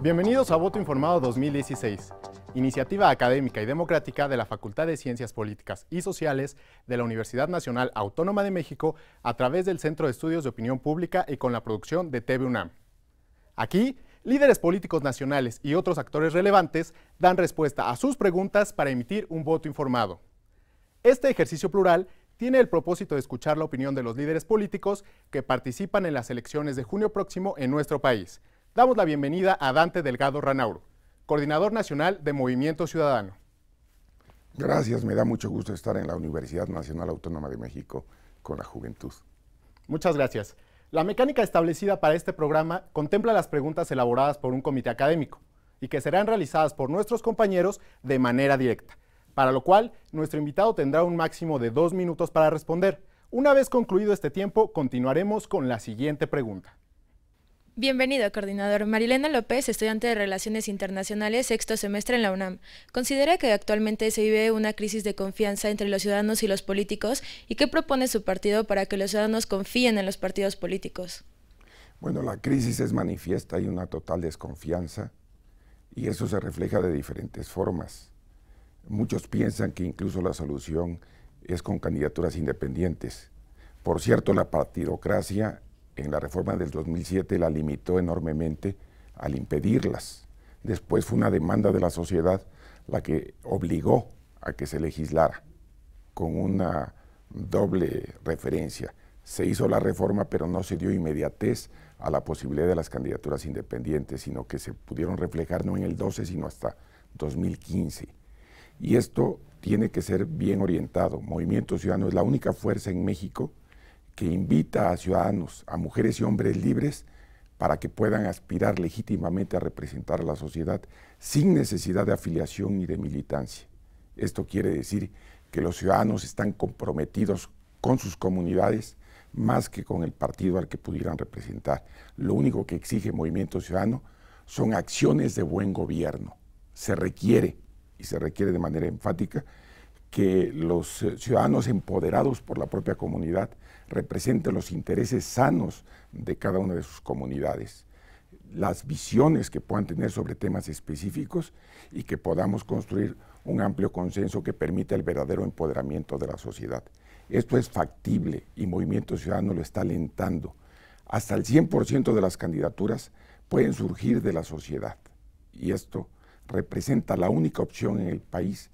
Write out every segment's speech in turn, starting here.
Bienvenidos a Voto Informado 2016, iniciativa académica y democrática de la Facultad de Ciencias Políticas y Sociales de la Universidad Nacional Autónoma de México a través del Centro de Estudios de Opinión Pública y con la producción de TV UNAM. Aquí, líderes políticos nacionales y otros actores relevantes dan respuesta a sus preguntas para emitir un voto informado. Este ejercicio plural tiene el propósito de escuchar la opinión de los líderes políticos que participan en las elecciones de junio próximo en nuestro país. Damos la bienvenida a Dante Delgado Ranauro, coordinador nacional de Movimiento Ciudadano. Gracias, me da mucho gusto estar en la Universidad Nacional Autónoma de México con la juventud. Muchas gracias. La mecánica establecida para este programa contempla las preguntas elaboradas por un comité académico y que serán realizadas por nuestros compañeros de manera directa, para lo cual nuestro invitado tendrá un máximo de 2 minutos para responder. Una vez concluido este tiempo, continuaremos con la siguiente pregunta. Bienvenido, coordinador. Marilena López, estudiante de Relaciones Internacionales, sexto semestre en la UNAM. ¿Considera que actualmente se vive una crisis de confianza entre los ciudadanos y los políticos? ¿Y qué propone su partido para que los ciudadanos confíen en los partidos políticos? Bueno, la crisis es manifiesta, hay una total desconfianza y eso se refleja de diferentes formas. Muchos piensan que incluso la solución es con candidaturas independientes. Por cierto, la partidocracia en la reforma del 2007 la limitó enormemente al impedirlas. Después fue una demanda de la sociedad la que obligó a que se legislara con una doble referencia. Se hizo la reforma, pero no se dio inmediatez a la posibilidad de las candidaturas independientes, sino que se pudieron reflejar no en el 12, sino hasta 2015. Y esto tiene que ser bien orientado. Movimiento Ciudadano es la única fuerza en México que invita a ciudadanos, a mujeres y hombres libres, para que puedan aspirar legítimamente a representar a la sociedad sin necesidad de afiliación ni de militancia. Esto quiere decir que los ciudadanos están comprometidos con sus comunidades más que con el partido al que pudieran representar. Lo único que exige Movimiento Ciudadano son acciones de buen gobierno. Se requiere, y se requiere de manera enfática, que los ciudadanos empoderados por la propia comunidad representen los intereses sanos de cada una de sus comunidades, las visiones que puedan tener sobre temas específicos y que podamos construir un amplio consenso que permita el verdadero empoderamiento de la sociedad. Esto es factible y Movimiento Ciudadano lo está alentando. Hasta el 100% de las candidaturas pueden surgir de la sociedad y esto representa la única opción en el país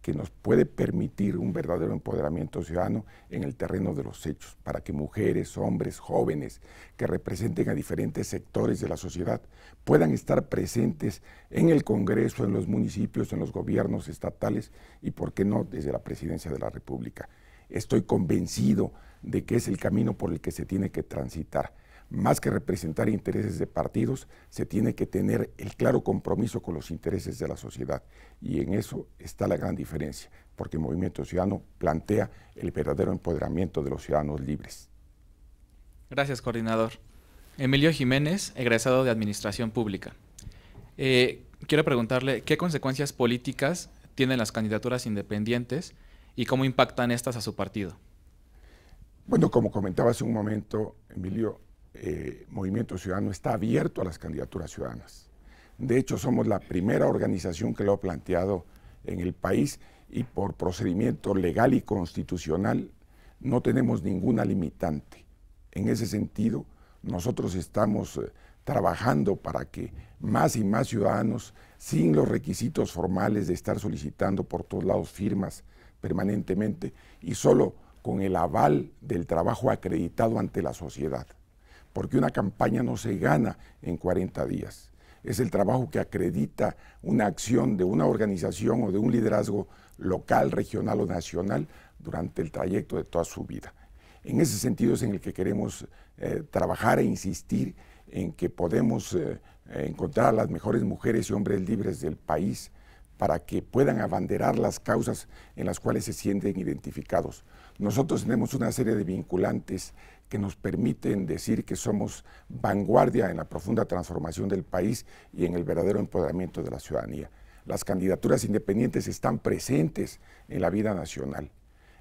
que nos puede permitir un verdadero empoderamiento ciudadano en el terreno de los hechos, para que mujeres, hombres, jóvenes que representen a diferentes sectores de la sociedad puedan estar presentes en el Congreso, en los municipios, en los gobiernos estatales y, por qué no, desde la Presidencia de la República. Estoy convencido de que es el camino por el que se tiene que transitar. Más que representar intereses de partidos, se tiene que tener el claro compromiso con los intereses de la sociedad. Y en eso está la gran diferencia, porque el Movimiento Ciudadano plantea el verdadero empoderamiento de los ciudadanos libres. Gracias, coordinador. Emilio Jiménez, egresado de Administración Pública. Quiero preguntarle, ¿qué consecuencias políticas tienen las candidaturas independientes y cómo impactan estas a su partido? Bueno, como comentaba hace un momento, Emilio, Movimiento Ciudadano está abierto a las candidaturas ciudadanas. De hecho, somos la primera organización que lo ha planteado en el país y por procedimiento legal y constitucional no tenemos ninguna limitante. En ese sentido, nosotros estamos trabajando para que más y más ciudadanos, sin los requisitos formales de estar solicitando por todos lados firmas permanentemente y solo con el aval del trabajo acreditado ante la sociedad. Porque una campaña no se gana en 40 días. Es el trabajo que acredita una acción de una organización o de un liderazgo local, regional o nacional durante el trayecto de toda su vida. En ese sentido es en el que queremos trabajar e insistir en que podemos encontrar a las mejores mujeres y hombres libres del país para que puedan abanderar las causas en las cuales se sienten identificados. Nosotros tenemos una serie de vinculantes que nos permiten decir que somos vanguardia en la profunda transformación del país y en el verdadero empoderamiento de la ciudadanía. Las candidaturas independientes están presentes en la vida nacional.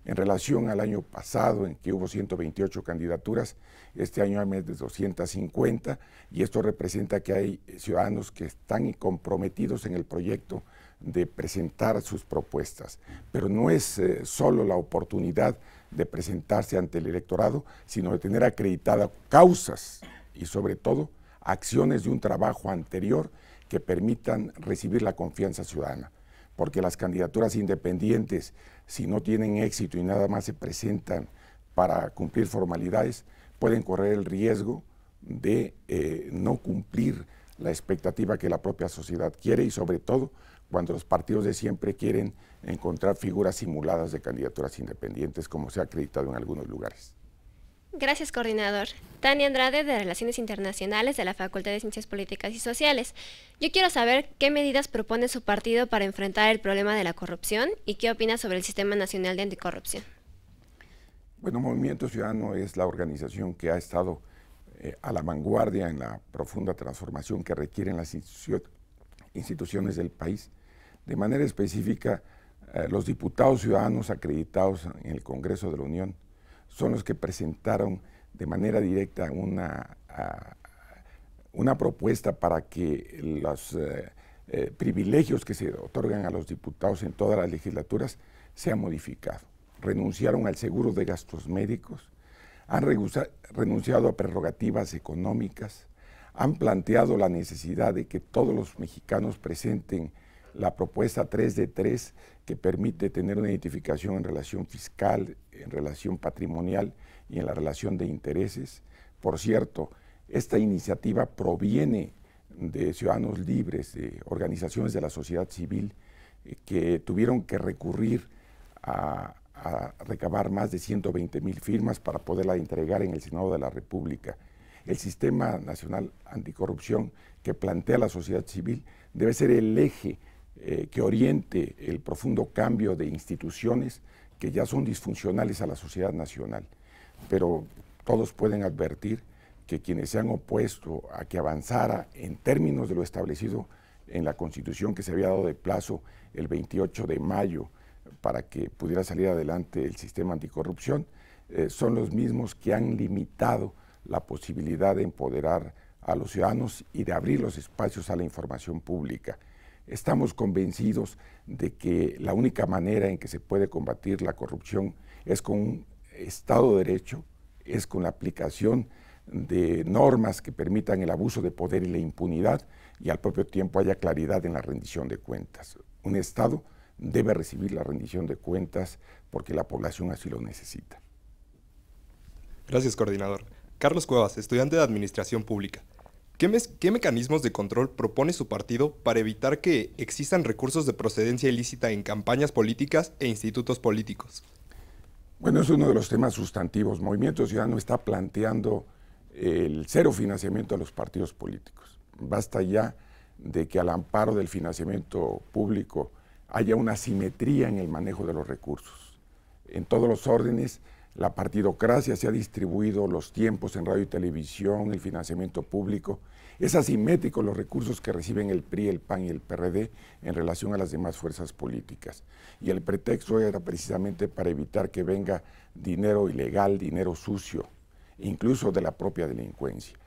En relación al año pasado, en que hubo 128 candidaturas, este año hay más de 250, y esto representa que hay ciudadanos que están comprometidos en el proyecto de presentar sus propuestas. Pero no es solo la oportunidad de presentarse ante el electorado, sino de tener acreditadas causas y sobre todo acciones de un trabajo anterior que permitan recibir la confianza ciudadana. Porque las candidaturas independientes, si no tienen éxito y nada más se presentan para cumplir formalidades, pueden correr el riesgo de no cumplir la expectativa que la propia sociedad quiere, y sobre todo cuando los partidos de siempre quieren encontrar figuras simuladas de candidaturas independientes, como se ha acreditado en algunos lugares. Gracias, coordinador. Tania Andrade, de Relaciones Internacionales de la Facultad de Ciencias Políticas y Sociales. Yo quiero saber qué medidas propone su partido para enfrentar el problema de la corrupción y qué opina sobre el Sistema Nacional de Anticorrupción. Bueno, Movimiento Ciudadano es la organización que ha estado a la vanguardia en la profunda transformación que requieren las instituciones del país. De manera específica, los diputados ciudadanos acreditados en el Congreso de la Unión son los que presentaron de manera directa una propuesta para que los privilegios que se otorgan a los diputados en todas las legislaturas sean modificados. Renunciaron al seguro de gastos médicos, han renunciado a prerrogativas económicas, han planteado la necesidad de que todos los mexicanos presenten la propuesta 3 de 3, que permite tener una identificación en relación fiscal, en relación patrimonial y en la relación de intereses. Por cierto, esta iniciativa proviene de ciudadanos libres, de organizaciones de la sociedad civil, que tuvieron que recurrir a recabar más de 120,000 firmas para poderla entregar en el Senado de la República. El Sistema Nacional Anticorrupción que plantea la sociedad civil debe ser el eje que oriente el profundo cambio de instituciones que ya son disfuncionales a la sociedad nacional. Pero todos pueden advertir que quienes se han opuesto a que avanzara en términos de lo establecido en la Constitución, que se había dado de plazo el 28 de mayo para que pudiera salir adelante el sistema anticorrupción, son los mismos que han limitado la posibilidad de empoderar a los ciudadanos y de abrir los espacios a la información pública. Estamos convencidos de que la única manera en que se puede combatir la corrupción es con un Estado de Derecho, es con la aplicación de normas que permitan el abuso de poder y la impunidad, y al propio tiempo haya claridad en la rendición de cuentas. Un Estado debe recibir la rendición de cuentas porque la población así lo necesita. Gracias, coordinador. Carlos Cuevas, estudiante de Administración Pública. ¿Qué mecanismos de control propone su partido para evitar que existan recursos de procedencia ilícita en campañas políticas e institutos políticos? Bueno, es uno de los temas sustantivos. Movimiento Ciudadano está planteando el cero financiamiento a los partidos políticos. Basta ya de que al amparo del financiamiento público haya una simetría en el manejo de los recursos. En todos los órdenes, la partidocracia se ha distribuido los tiempos en radio y televisión, el financiamiento público. Es asimétrico los recursos que reciben el PRI, el PAN y el PRD en relación a las demás fuerzas políticas. Y el pretexto era precisamente para evitar que venga dinero ilegal, dinero sucio, incluso de la propia delincuencia.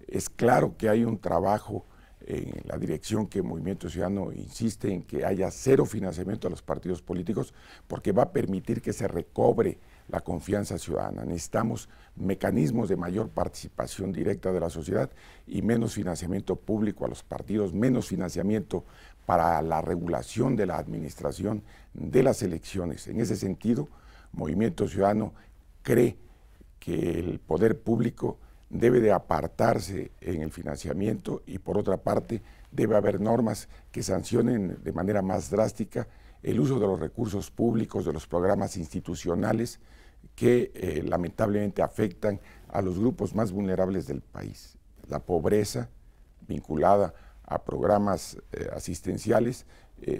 Es claro que hay un trabajo en la dirección que Movimiento Ciudadano insiste en que haya cero financiamiento a los partidos políticos, porque va a permitir que se recobre la confianza ciudadana. Necesitamos mecanismos de mayor participación directa de la sociedad y menos financiamiento público a los partidos, menos financiamiento para la regulación de la administración de las elecciones. En ese sentido, Movimiento Ciudadano cree que el poder público debe de apartarse en el financiamiento y, por otra parte, debe haber normas que sancionen de manera más drástica el uso de los recursos públicos, de los programas institucionales que lamentablemente afectan a los grupos más vulnerables del país. La pobreza vinculada a programas asistenciales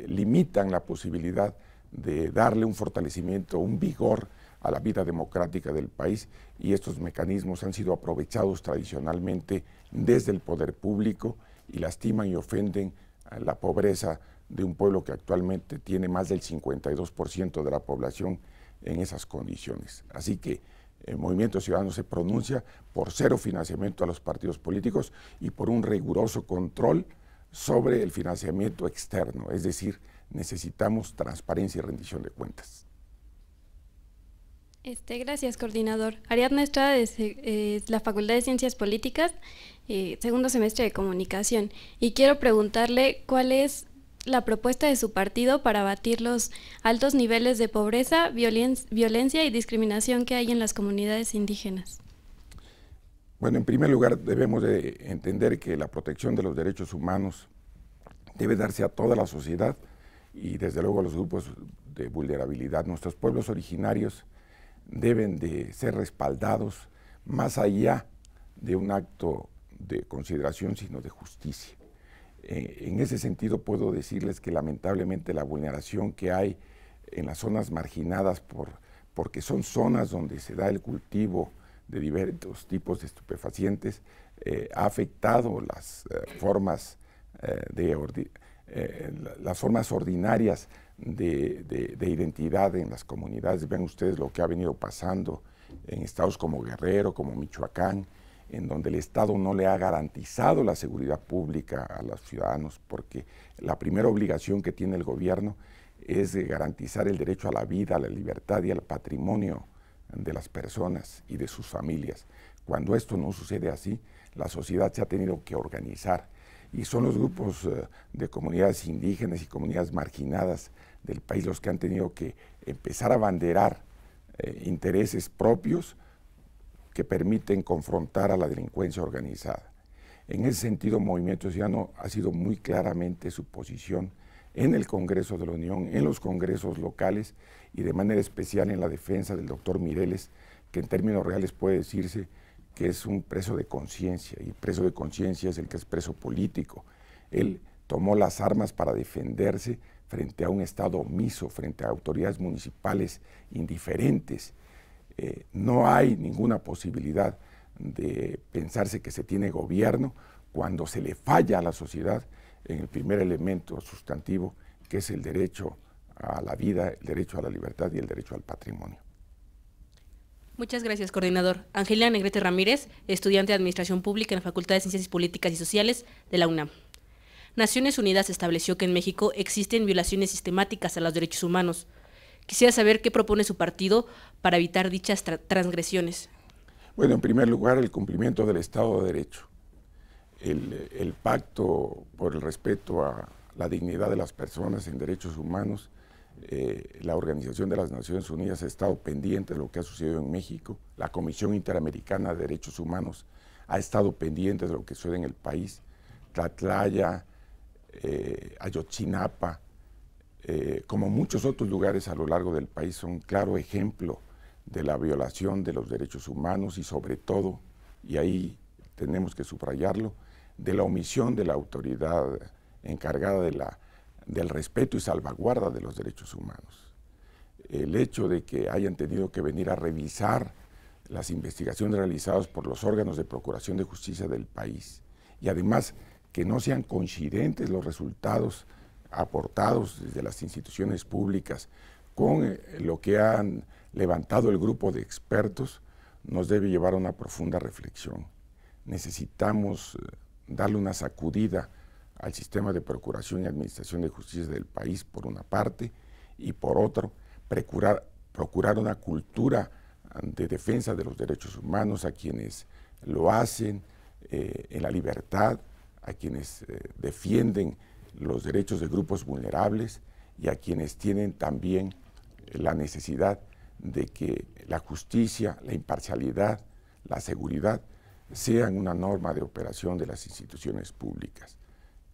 limitan la posibilidad de darle un fortalecimiento, un vigor a la vida democrática del país, y estos mecanismos han sido aprovechados tradicionalmente desde el poder público y lastiman y ofenden a la pobreza de un pueblo que actualmente tiene más del 52% de la población en esas condiciones. Así que el Movimiento Ciudadano se pronuncia por cero financiamiento a los partidos políticos y por un riguroso control sobre el financiamiento externo, es decir, necesitamos transparencia y rendición de cuentas. Gracias, coordinador. Ariadna Estrada, de la Facultad de Ciencias Políticas, segundo semestre de Comunicación. Y quiero preguntarle cuál es la propuesta de su partido para abatir los altos niveles de pobreza, violencia y discriminación que hay en las comunidades indígenas. Bueno, en primer lugar debemos de entender que la protección de los derechos humanos debe darse a toda la sociedad y desde luego a los grupos de vulnerabilidad. Nuestros pueblos originarios deben de ser respaldados más allá de un acto de consideración, sino de justicia. En ese sentido puedo decirles que lamentablemente la vulneración que hay en las zonas marginadas porque son zonas donde se da el cultivo de diversos tipos de estupefacientes, ha afectado las formas ordinarias de identidad en las comunidades. Vean ustedes lo que ha venido pasando en estados como Guerrero, como Michoacán, en donde el Estado no le ha garantizado la seguridad pública a los ciudadanos, porque la primera obligación que tiene el gobierno es de garantizar el derecho a la vida, a la libertad y al patrimonio de las personas y de sus familias. Cuando esto no sucede así, la sociedad se ha tenido que organizar y son los grupos de comunidades indígenas y comunidades marginadas del país los que han tenido que empezar a abanderar intereses propios que permiten confrontar a la delincuencia organizada. En ese sentido, Movimiento Ciudadano ha sido muy claramente su posición en el Congreso de la Unión, en los congresos locales y de manera especial en la defensa del doctor Mireles, que en términos reales puede decirse que es un preso de conciencia, y preso de conciencia es el que es preso político. Él tomó las armas para defenderse frente a un Estado omiso, frente a autoridades municipales indiferentes. No hay ninguna posibilidad de pensarse que se tiene gobierno cuando se le falla a la sociedad en el primer elemento sustantivo, que es el derecho a la vida, el derecho a la libertad y el derecho al patrimonio. Muchas gracias, coordinador. Angelina Negrete Ramírez, estudiante de Administración Pública en la Facultad de Ciencias Políticas y Sociales de la UNAM. Naciones Unidas estableció que en México existen violaciones sistemáticas a los derechos humanos. Quisiera saber qué propone su partido para evitar dichas transgresiones. Bueno, en primer lugar, el cumplimiento del Estado de Derecho. El pacto por el respeto a la dignidad de las personas en derechos humanos. La Organización de las Naciones Unidas ha estado pendiente de lo que ha sucedido en México. La Comisión Interamericana de Derechos Humanos ha estado pendiente de lo que sucede en el país. Tlatlaya, Ayotzinapa, como muchos otros lugares a lo largo del país, son claro ejemplo de la violación de los derechos humanos y sobre todo, y ahí tenemos que subrayarlo, de la omisión de la autoridad encargada del respeto y salvaguarda de los derechos humanos. El hecho de que hayan tenido que venir a revisar las investigaciones realizadas por los órganos de procuración de justicia del país y además que no sean coincidentes los resultados aportados desde las instituciones públicas con lo que han levantado el grupo de expertos, nos debe llevar a una profunda reflexión. Necesitamos darle una sacudida al sistema de procuración y administración de justicia del país, por una parte, y por otro, procurar una cultura de defensa de los derechos humanos a quienes lo hacen en la libertad, a quienes defienden los derechos de grupos vulnerables y a quienes tienen también la necesidad de que la justicia, la imparcialidad, la seguridad sean una norma de operación de las instituciones públicas.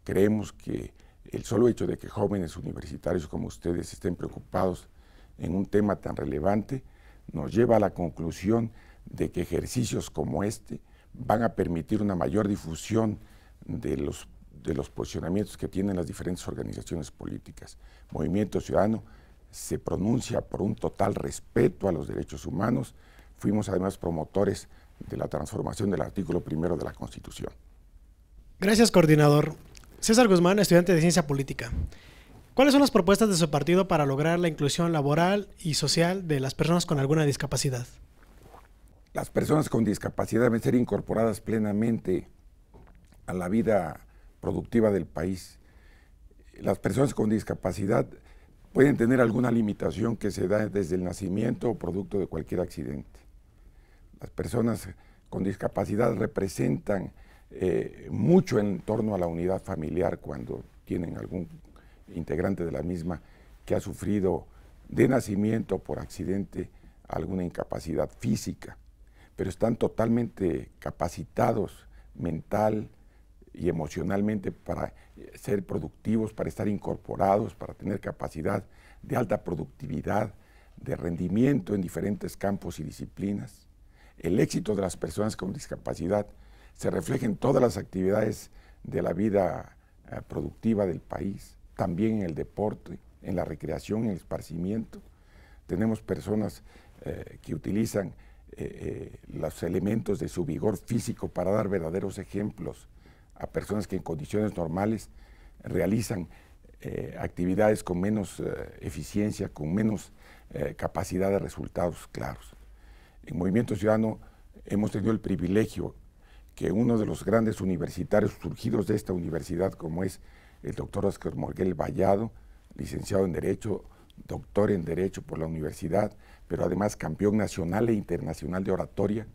Creemos que el solo hecho de que jóvenes universitarios como ustedes estén preocupados en un tema tan relevante nos lleva a la conclusión de que ejercicios como este van a permitir una mayor difusión de los posicionamientos que tienen las diferentes organizaciones políticas. Movimiento Ciudadano se pronuncia por un total respeto a los derechos humanos. Fuimos además promotores de la transformación del artículo 1 de la Constitución. Gracias, coordinador. César Guzmán, estudiante de Ciencia Política. ¿Cuáles son las propuestas de su partido para lograr la inclusión laboral y social de las personas con alguna discapacidad? Las personas con discapacidad deben ser incorporadas plenamente a la vida productiva del país. Las personas con discapacidad pueden tener alguna limitación que se da desde el nacimiento o producto de cualquier accidente. Las personas con discapacidad representan mucho en torno a la unidad familiar cuando tienen algún integrante de la misma que ha sufrido de nacimiento o por accidente alguna incapacidad física, pero están totalmente capacitados mental y emocionalmente para ser productivos, para estar incorporados, para tener capacidad de alta productividad, de rendimiento en diferentes campos y disciplinas. El éxito de las personas con discapacidad se refleja en todas las actividades de la vida productiva del país, también en el deporte, en la recreación, en el esparcimiento. Tenemos personas que utilizan los elementos de su vigor físico para dar verdaderos ejemplos a personas que en condiciones normales realizan actividades con menos eficiencia, con menos capacidad de resultados claros. En Movimiento Ciudadano hemos tenido el privilegio que uno de los grandes universitarios surgidos de esta universidad, como es el doctor Óscar Morguel Vallado, licenciado en Derecho, doctor en Derecho por la universidad, pero además campeón nacional e internacional de oratoria,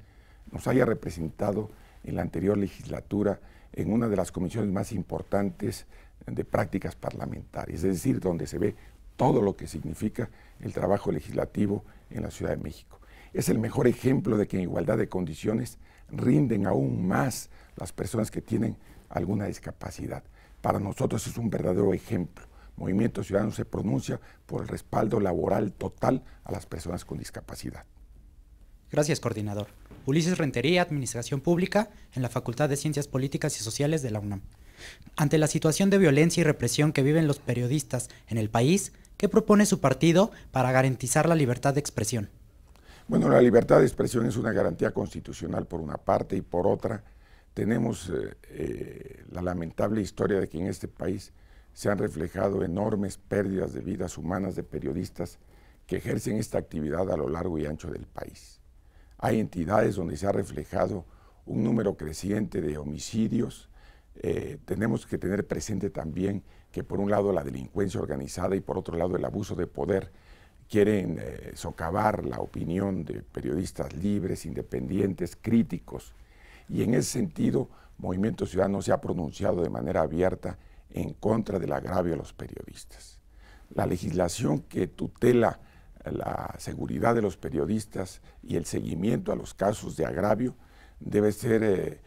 nos haya representado en la anterior legislatura en una de las comisiones más importantes de prácticas parlamentarias, es decir, donde se ve todo lo que significa el trabajo legislativo en la Ciudad de México. Es el mejor ejemplo de que en igualdad de condiciones rinden aún más las personas que tienen alguna discapacidad. Para nosotros es un verdadero ejemplo. Movimiento Ciudadano se pronuncia por el respaldo laboral total a las personas con discapacidad. Gracias, coordinador. Ulises Rentería, Administración Pública, en la Facultad de Ciencias Políticas y Sociales de la UNAM. Ante la situación de violencia y represión que viven los periodistas en el país, ¿qué propone su partido para garantizar la libertad de expresión? Bueno, la libertad de expresión es una garantía constitucional por una parte, y por otra tenemos la lamentable historia de que en este país se han reflejado enormes pérdidas de vidas humanas de periodistas que ejercen esta actividad a lo largo y ancho del país. Hay entidades donde se ha reflejado un número creciente de homicidios. Tenemos que tener presente también que por un lado la delincuencia organizada y por otro lado el abuso de poder quieren socavar la opinión de periodistas libres, independientes, críticos. Y en ese sentido, Movimiento Ciudadano se ha pronunciado de manera abierta en contra del agravio a los periodistas. La legislación que tutela la seguridad de los periodistas y el seguimiento a los casos de agravio debe ser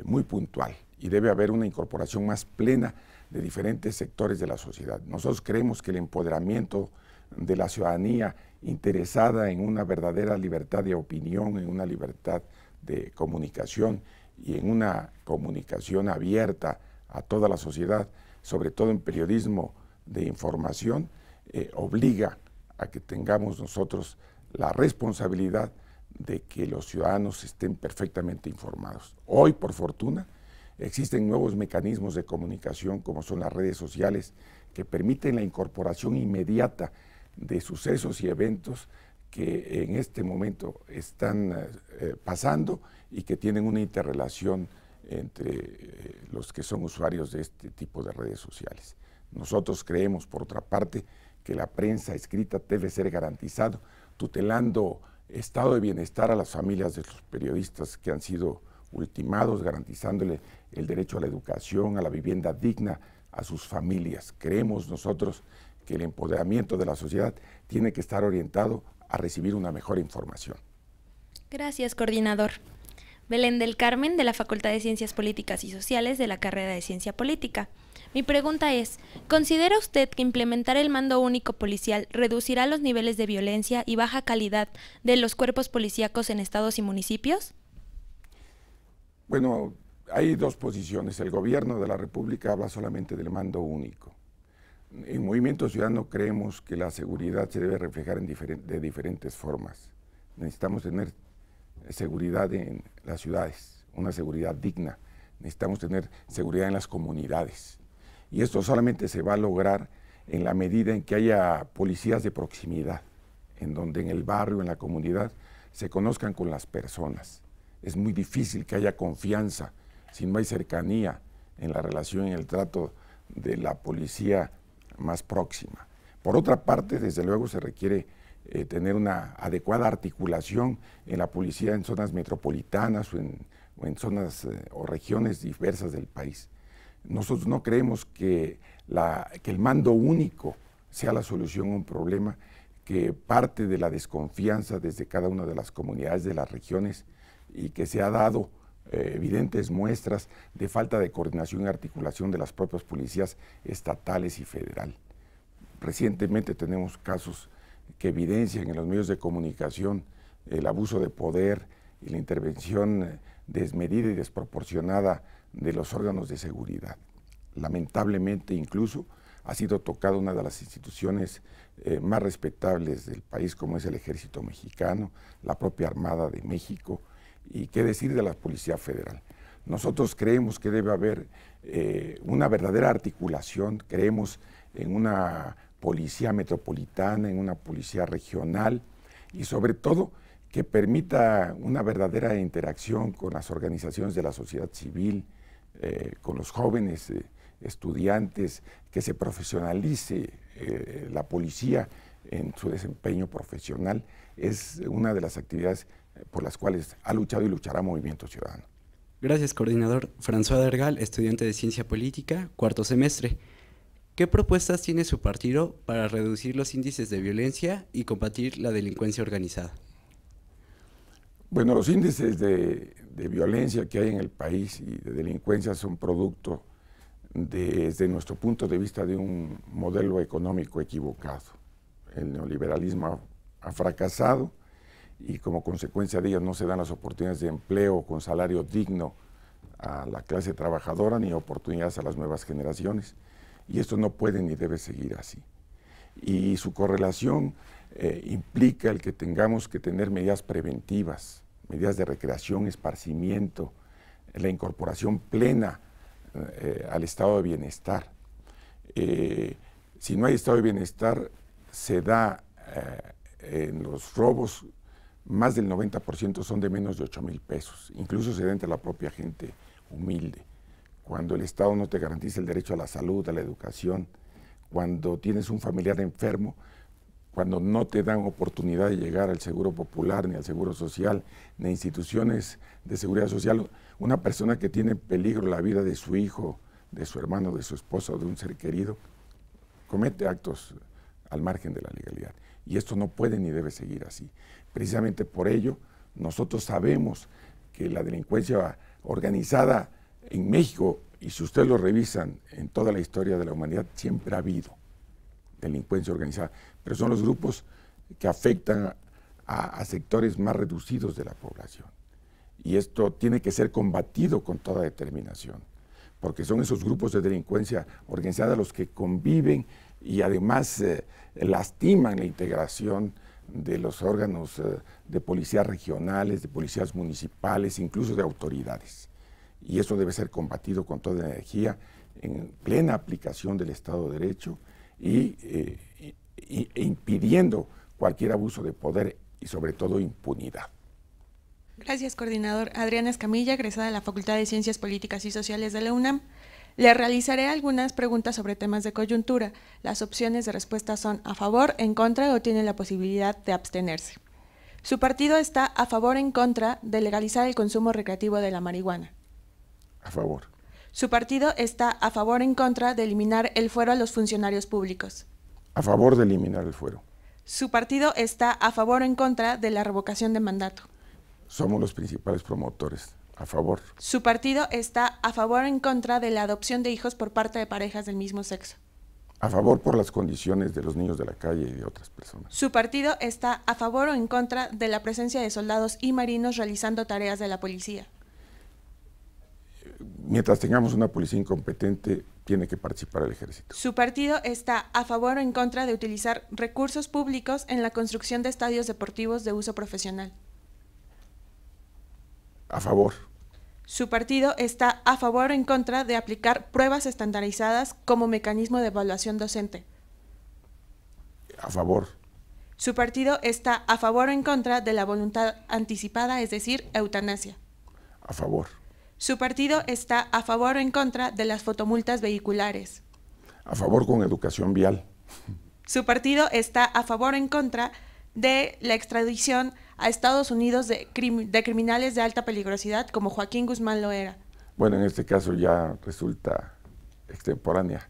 muy puntual y debe haber una incorporación más plena de diferentes sectores de la sociedad. Nosotros creemos que el empoderamiento de la ciudadanía interesada en una verdadera libertad de opinión, en una libertad de comunicación y en una comunicación abierta a toda la sociedad, sobre todo en periodismo de información, obliga a que tengamos nosotros la responsabilidad de que los ciudadanos estén perfectamente informados. Hoy, por fortuna, existen nuevos mecanismos de comunicación como son las redes sociales que permiten la incorporación inmediata de sucesos y eventos que en este momento están pasando y que tienen una interrelación entre los que son usuarios de este tipo de redes sociales. Nosotros creemos, por otra parte, que la prensa escrita debe ser garantizado, tutelando estado de bienestar a las familias de los periodistas que han sido ultimados, garantizándole el derecho a la educación, a la vivienda digna a sus familias. Creemos nosotros que el empoderamiento de la sociedad tiene que estar orientado a recibir una mejor información. Gracias, coordinador. Belén del Carmen, de la Facultad de Ciencias Políticas y Sociales de la carrera de Ciencia Política. Mi pregunta es, ¿considera usted que implementar el mando único policial reducirá los niveles de violencia y baja calidad de los cuerpos policíacos en estados y municipios? Bueno, hay dos posiciones. El gobierno de la República habla solamente del mando único. En Movimiento Ciudadano creemos que la seguridad se debe reflejar de diferentes formas. Necesitamos tener seguridad en las ciudades, una seguridad digna. Necesitamos tener seguridad en las comunidades. Y esto solamente se va a lograr en la medida en que haya policías de proximidad, en donde en el barrio, en la comunidad, se conozcan con las personas. Es muy difícil que haya confianza si no hay cercanía en la relación y en el trato de la policía más próxima. Por otra parte, desde luego se requiere tener una adecuada articulación en la policía en zonas metropolitanas o en zonas o regiones diversas del país. Nosotros no creemos que el mando único sea la solución a un problema que parte de la desconfianza desde cada una de las comunidades de las regiones y que se ha dado evidentes muestras de falta de coordinación y articulación de las propias policías estatales y federal. Recientemente tenemos casos que evidencian en los medios de comunicación el abuso de poder y la intervención desmedida y desproporcionada de los órganos de seguridad. Lamentablemente, incluso, ha sido tocada una de las instituciones más respetables del país, como es el Ejército Mexicano, la propia Armada de México, y qué decir de la Policía Federal. Nosotros creemos que debe haber una verdadera articulación, creemos en una policía metropolitana, en una policía regional y sobre todo que permita una verdadera interacción con las organizaciones de la sociedad civil, con los jóvenes estudiantes, que se profesionalice la policía en su desempeño profesional. Es una de las actividades por las cuales ha luchado y luchará Movimiento Ciudadano. Gracias, coordinador. François Dergal, estudiante de Ciencia Política, cuarto semestre. ¿Qué propuestas tiene su partido para reducir los índices de violencia y combatir la delincuencia organizada? Bueno, los índices de violencia que hay en el país y de delincuencia son producto, desde nuestro punto de vista, de un modelo económico equivocado. El neoliberalismo ha fracasado y como consecuencia de ello no se dan las oportunidades de empleo con salario digno a la clase trabajadora ni oportunidades a las nuevas generaciones. Y esto no puede ni debe seguir así. Y su correlación implica el que tengamos que tener medidas preventivas, medidas de recreación, esparcimiento, la incorporación plena al estado de bienestar. Si no hay estado de bienestar, se da en los robos, más del 90% son de menos de 8,000 pesos, incluso se da entre la propia gente humilde. Cuando el Estado no te garantiza el derecho a la salud, a la educación, cuando tienes un familiar enfermo, cuando no te dan oportunidad de llegar al Seguro Popular, ni al Seguro Social, ni a instituciones de seguridad social, una persona que tiene en peligro la vida de su hijo, de su hermano, de su esposa o de un ser querido, comete actos al margen de la legalidad. Y esto no puede ni debe seguir así. Precisamente por ello, nosotros sabemos que la delincuencia organizada en México, y si ustedes lo revisan en toda la historia de la humanidad, siempre ha habido delincuencia organizada, pero son los grupos que afectan a sectores más reducidos de la población. Y esto tiene que ser combatido con toda determinación, porque son esos grupos de delincuencia organizada los que conviven y además lastiman la integración de los órganos de policías regionales, de policías municipales, incluso de autoridades. Y eso debe ser combatido con toda energía, en plena aplicación del Estado de Derecho e impidiendo cualquier abuso de poder y sobre todo impunidad. Gracias, coordinador. Adriana Escamilla, egresada de la Facultad de Ciencias Políticas y Sociales de la UNAM. Le realizaré algunas preguntas sobre temas de coyuntura. Las opciones de respuesta son a favor, en contra o tiene la posibilidad de abstenerse. Su partido está a favor o en contra de legalizar el consumo recreativo de la marihuana. A favor. Su partido está a favor o en contra de eliminar el fuero a los funcionarios públicos. A favor de eliminar el fuero. Su partido está a favor o en contra de la revocación de mandato. Somos los principales promotores. A favor. Su partido está a favor o en contra de la adopción de hijos por parte de parejas del mismo sexo. A favor por las condiciones de los niños de la calle y de otras personas. Su partido está a favor o en contra de la presencia de soldados y marinos realizando tareas de la policía. Mientras tengamos una policía incompetente, tiene que participar el ejército. Su partido está a favor o en contra de utilizar recursos públicos en la construcción de estadios deportivos de uso profesional. A favor. Su partido está a favor o en contra de aplicar pruebas estandarizadas como mecanismo de evaluación docente. A favor. Su partido está a favor o en contra de la voluntad anticipada, es decir, eutanasia. A favor. Su partido está a favor o en contra de las fotomultas vehiculares. A favor con educación vial. Su partido está a favor o en contra de la extradición a Estados Unidos de criminales de alta peligrosidad como Joaquín Guzmán Loera. Bueno, en este caso ya resulta extemporánea.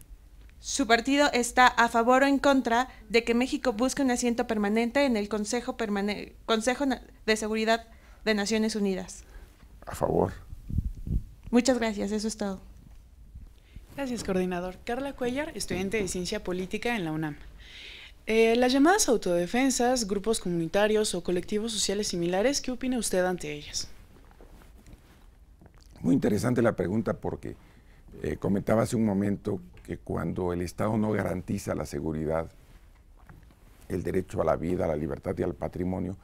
Su partido está a favor o en contra de que México busque un asiento permanente en el Consejo de Seguridad de Naciones Unidas. A favor. Muchas gracias, eso es todo. Gracias, coordinador. Carla Cuellar, estudiante de Ciencia Política en la UNAM. Las llamadas autodefensas, grupos comunitarios o colectivos sociales similares, ¿qué opina usted ante ellas? Muy interesante la pregunta porque comentaba hace un momento que cuando el Estado no garantiza la seguridad, el derecho a la vida, a la libertad y al patrimonio,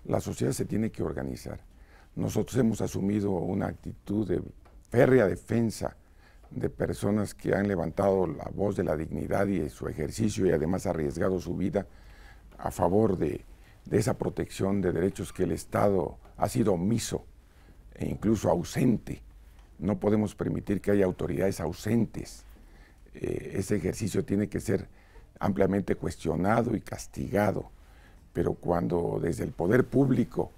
la sociedad se tiene que organizar. Nosotros hemos asumido una actitud de férrea defensa de personas que han levantado la voz de la dignidad y de su ejercicio y además arriesgado su vida a favor de esa protección de derechos que el Estado ha sido omiso e incluso ausente. No podemos permitir que haya autoridades ausentes. Ese ejercicio tiene que ser ampliamente cuestionado y castigado, pero cuando desde el poder público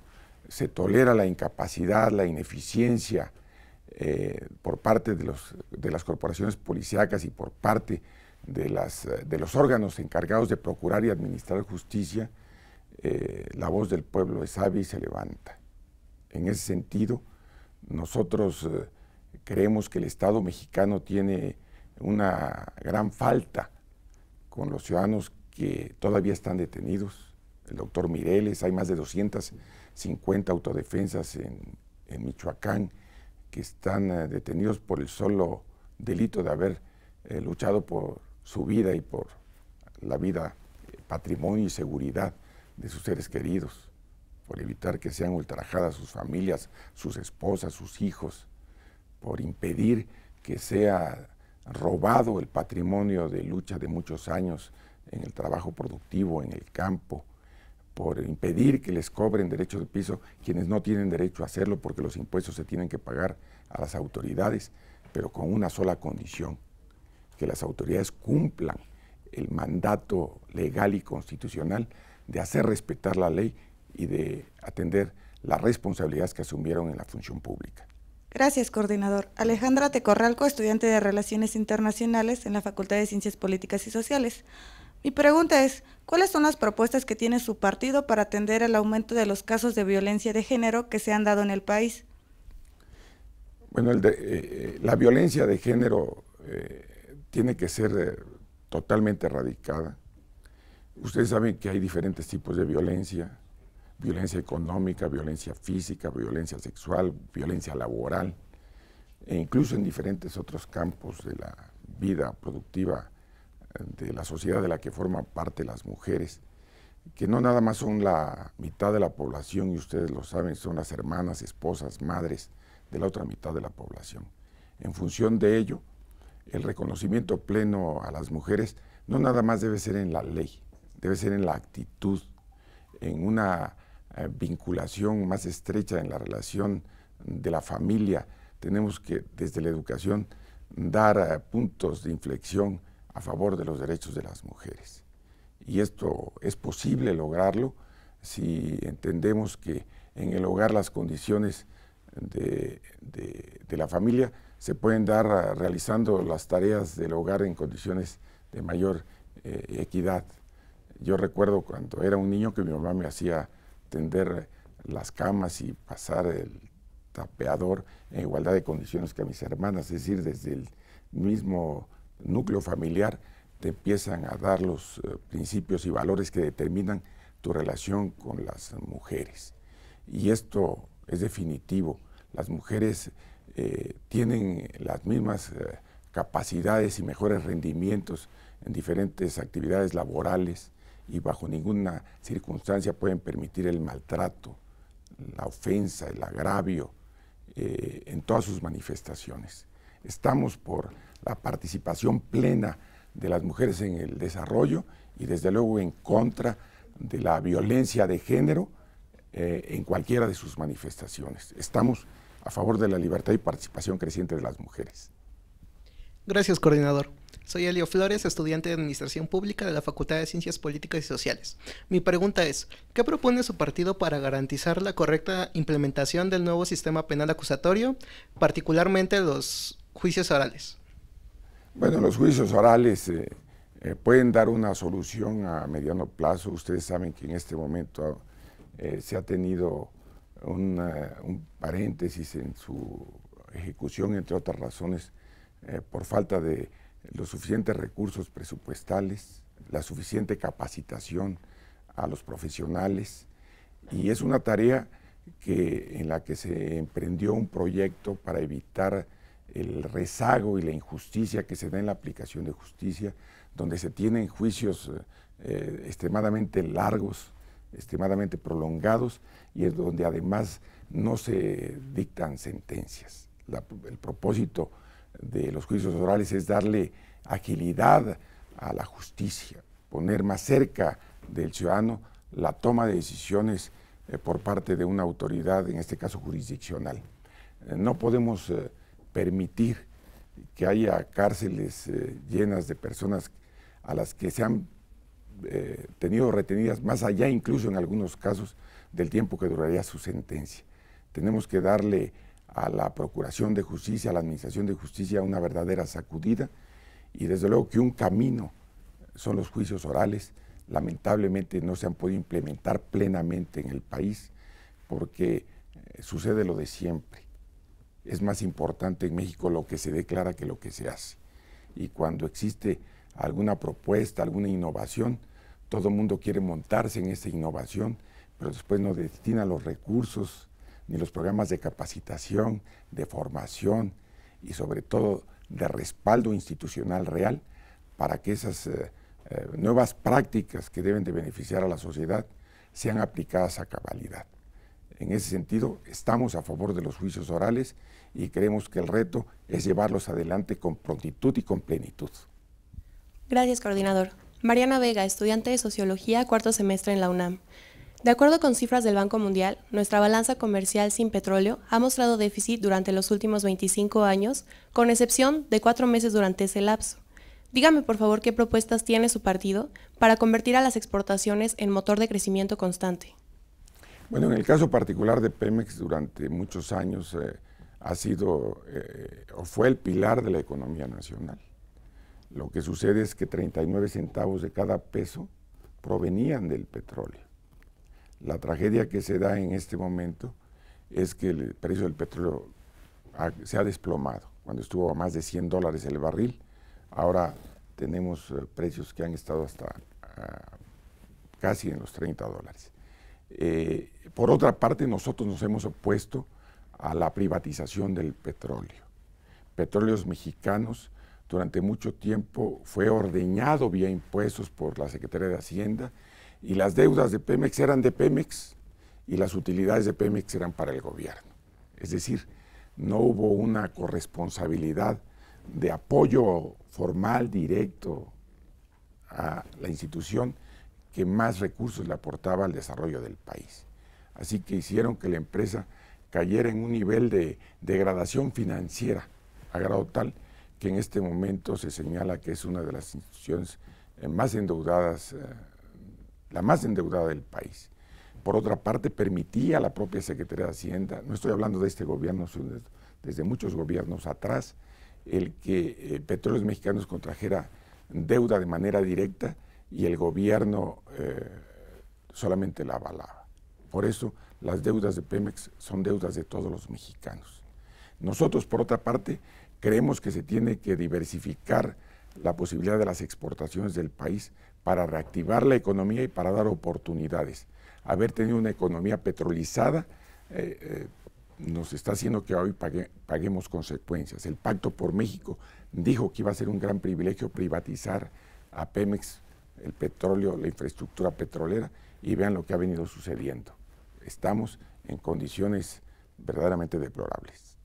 se tolera la incapacidad, la ineficiencia, por parte de las corporaciones policíacas y por parte de los órganos encargados de procurar y administrar justicia, la voz del pueblo es sabia y se levanta. En ese sentido, nosotros creemos que el Estado mexicano tiene una gran falta con los ciudadanos que todavía están detenidos. El doctor Mireles, hay más de 250 autodefensas en Michoacán, que están detenidos por el solo delito de haber luchado por su vida y por la vida, patrimonio y seguridad de sus seres queridos, por evitar que sean ultrajadas sus familias, sus esposas, sus hijos, por impedir que sea robado el patrimonio de lucha de muchos años en el trabajo productivo, en el campo, por impedir que les cobren derechos de piso quienes no tienen derecho a hacerlo porque los impuestos se tienen que pagar a las autoridades, pero con una sola condición, que las autoridades cumplan el mandato legal y constitucional de hacer respetar la ley y de atender las responsabilidades que asumieron en la función pública. Gracias, coordinador. Alejandra Tecorralco, estudiante de Relaciones Internacionales en la Facultad de Ciencias Políticas y Sociales. Mi pregunta es, ¿cuáles son las propuestas que tiene su partido para atender el aumento de los casos de violencia de género que se han dado en el país? Bueno, la violencia de género tiene que ser totalmente erradicada. Ustedes saben que hay diferentes tipos de violencia: violencia económica, violencia física, violencia sexual, violencia laboral, e incluso en diferentes otros campos de la vida productiva de la sociedad de la que forman parte las mujeres, que no nada más son la mitad de la población, y ustedes lo saben, son las hermanas, esposas, madres de la otra mitad de la población. En función de ello, el reconocimiento pleno a las mujeres no nada más debe ser en la ley, debe ser en la actitud, en una vinculación más estrecha en la relación de la familia. Tenemos que, desde la educación, dar puntos de inflexión a favor de los derechos de las mujeres. Y esto es posible lograrlo si entendemos que en el hogar las condiciones de la familia se pueden dar realizando las tareas del hogar en condiciones de mayor equidad. Yo recuerdo cuando era un niño que mi mamá me hacía tender las camas y pasar el tapeador en igualdad de condiciones que a mis hermanas, es decir, desde el mismo núcleo familiar te empiezan a dar los principios y valores que determinan tu relación con las mujeres. Y esto es definitivo. Las mujeres tienen las mismas capacidades y mejores rendimientos en diferentes actividades laborales y bajo ninguna circunstancia pueden permitir el maltrato, la ofensa, el agravio en todas sus manifestaciones. Estamos por la participación plena de las mujeres en el desarrollo y desde luego en contra de la violencia de género en cualquiera de sus manifestaciones. Estamos a favor de la libertad y participación creciente de las mujeres. Gracias, coordinador. Soy Elio Flores, estudiante de Administración Pública de la Facultad de Ciencias Políticas y Sociales. Mi pregunta es, ¿qué propone su partido para garantizar la correcta implementación del nuevo sistema penal acusatorio, particularmente los juicios orales? Bueno, los juicios orales pueden dar una solución a mediano plazo. Ustedes saben que en este momento se ha tenido un paréntesis en su ejecución, entre otras razones, por falta de los suficientes recursos presupuestales, la suficiente capacitación a los profesionales, y es una tarea en la que se emprendió un proyecto para evitar el rezago y la injusticia que se da en la aplicación de justicia, donde se tienen juicios extremadamente largos, extremadamente prolongados, y es donde además no se dictan sentencias. El propósito de los juicios orales es darle agilidad a la justicia, poner más cerca del ciudadano la toma de decisiones por parte de una autoridad, en este caso jurisdiccional. No podemos permitir que haya cárceles llenas de personas a las que se han tenido retenidas más allá, incluso en algunos casos, del tiempo que duraría su sentencia. Tenemos que darle a la Procuración de Justicia, a la Administración de Justicia, una verdadera sacudida, y desde luego que un camino son los juicios orales. Lamentablemente no se han podido implementar plenamente en el país porque sucede lo de siempre. Es más importante en México lo que se declara que lo que se hace. Y cuando existe alguna propuesta, alguna innovación, todo el mundo quiere montarse en esa innovación, pero después no destina los recursos ni los programas de capacitación, de formación y sobre todo de respaldo institucional real para que esas nuevas prácticas que deben de beneficiar a la sociedad sean aplicadas a cabalidad. En ese sentido, estamos a favor de los juicios orales y creemos que el reto es llevarlos adelante con prontitud y con plenitud. Gracias, coordinador. Mariana Vega, estudiante de Sociología, cuarto semestre en la UNAM. De acuerdo con cifras del Banco Mundial, nuestra balanza comercial sin petróleo ha mostrado déficit durante los últimos 25 años, con excepción de 4 meses durante ese lapso. Dígame, por favor, qué propuestas tiene su partido para convertir a las exportaciones en motor de crecimiento constante. Bueno, en el caso particular de Pemex, durante muchos años ha sido o fue el pilar de la economía nacional. Lo que sucede es que 39 centavos de cada peso provenían del petróleo. La tragedia que se da en este momento es que el precio del petróleo se ha desplomado. Cuando estuvo a más de $100 el barril, ahora tenemos precios que han estado hasta casi en los $30. Por otra parte, nosotros nos hemos opuesto a la privatización del petróleo. Petróleos Mexicanos durante mucho tiempo fue ordeñado vía impuestos por la Secretaría de Hacienda, y las deudas de Pemex eran de Pemex y las utilidades de Pemex eran para el gobierno. Es decir, no hubo una corresponsabilidad de apoyo formal, directo a la institución que más recursos le aportaba al desarrollo del país. Así que hicieron que la empresa cayera en un nivel de degradación financiera, a grado tal que en este momento se señala que es una de las instituciones más endeudadas, la más endeudada del país. Por otra parte, permitía a la propia Secretaría de Hacienda, no estoy hablando de este gobierno, desde muchos gobiernos atrás, el que Petróleos Mexicanos contrajera deuda de manera directa y el gobierno solamente la avalaba. Por eso, las deudas de Pemex son deudas de todos los mexicanos. Nosotros, por otra parte, creemos que se tiene que diversificar la posibilidad de las exportaciones del país para reactivar la economía y para dar oportunidades. Haber tenido una economía petrolizada nos está haciendo que hoy paguemos consecuencias. El Pacto por México dijo que iba a ser un gran privilegio privatizar a Pemex, el petróleo, la infraestructura petrolera, y vean lo que ha venido sucediendo. Estamos en condiciones verdaderamente deplorables.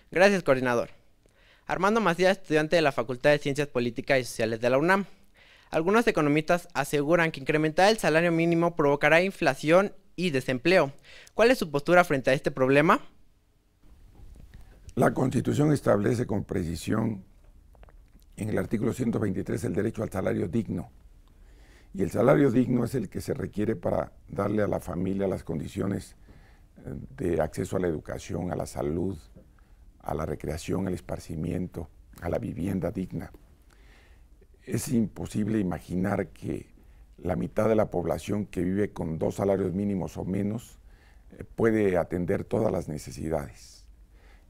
Gracias, coordinador. Armando Macías, estudiante de la Facultad de Ciencias Políticas y Sociales de la UNAM. Algunos economistas aseguran que incrementar el salario mínimo provocará inflación y desempleo. ¿Cuál es su postura frente a este problema? La Constitución establece con precisión en el artículo 123 el derecho al salario digno. Y el salario digno es el que se requiere para darle a la familia las condiciones de acceso a la educación, a la salud, a la recreación, al esparcimiento, a la vivienda digna. Es imposible imaginar que la mitad de la población que vive con 2 salarios mínimos o menos puede atender todas las necesidades.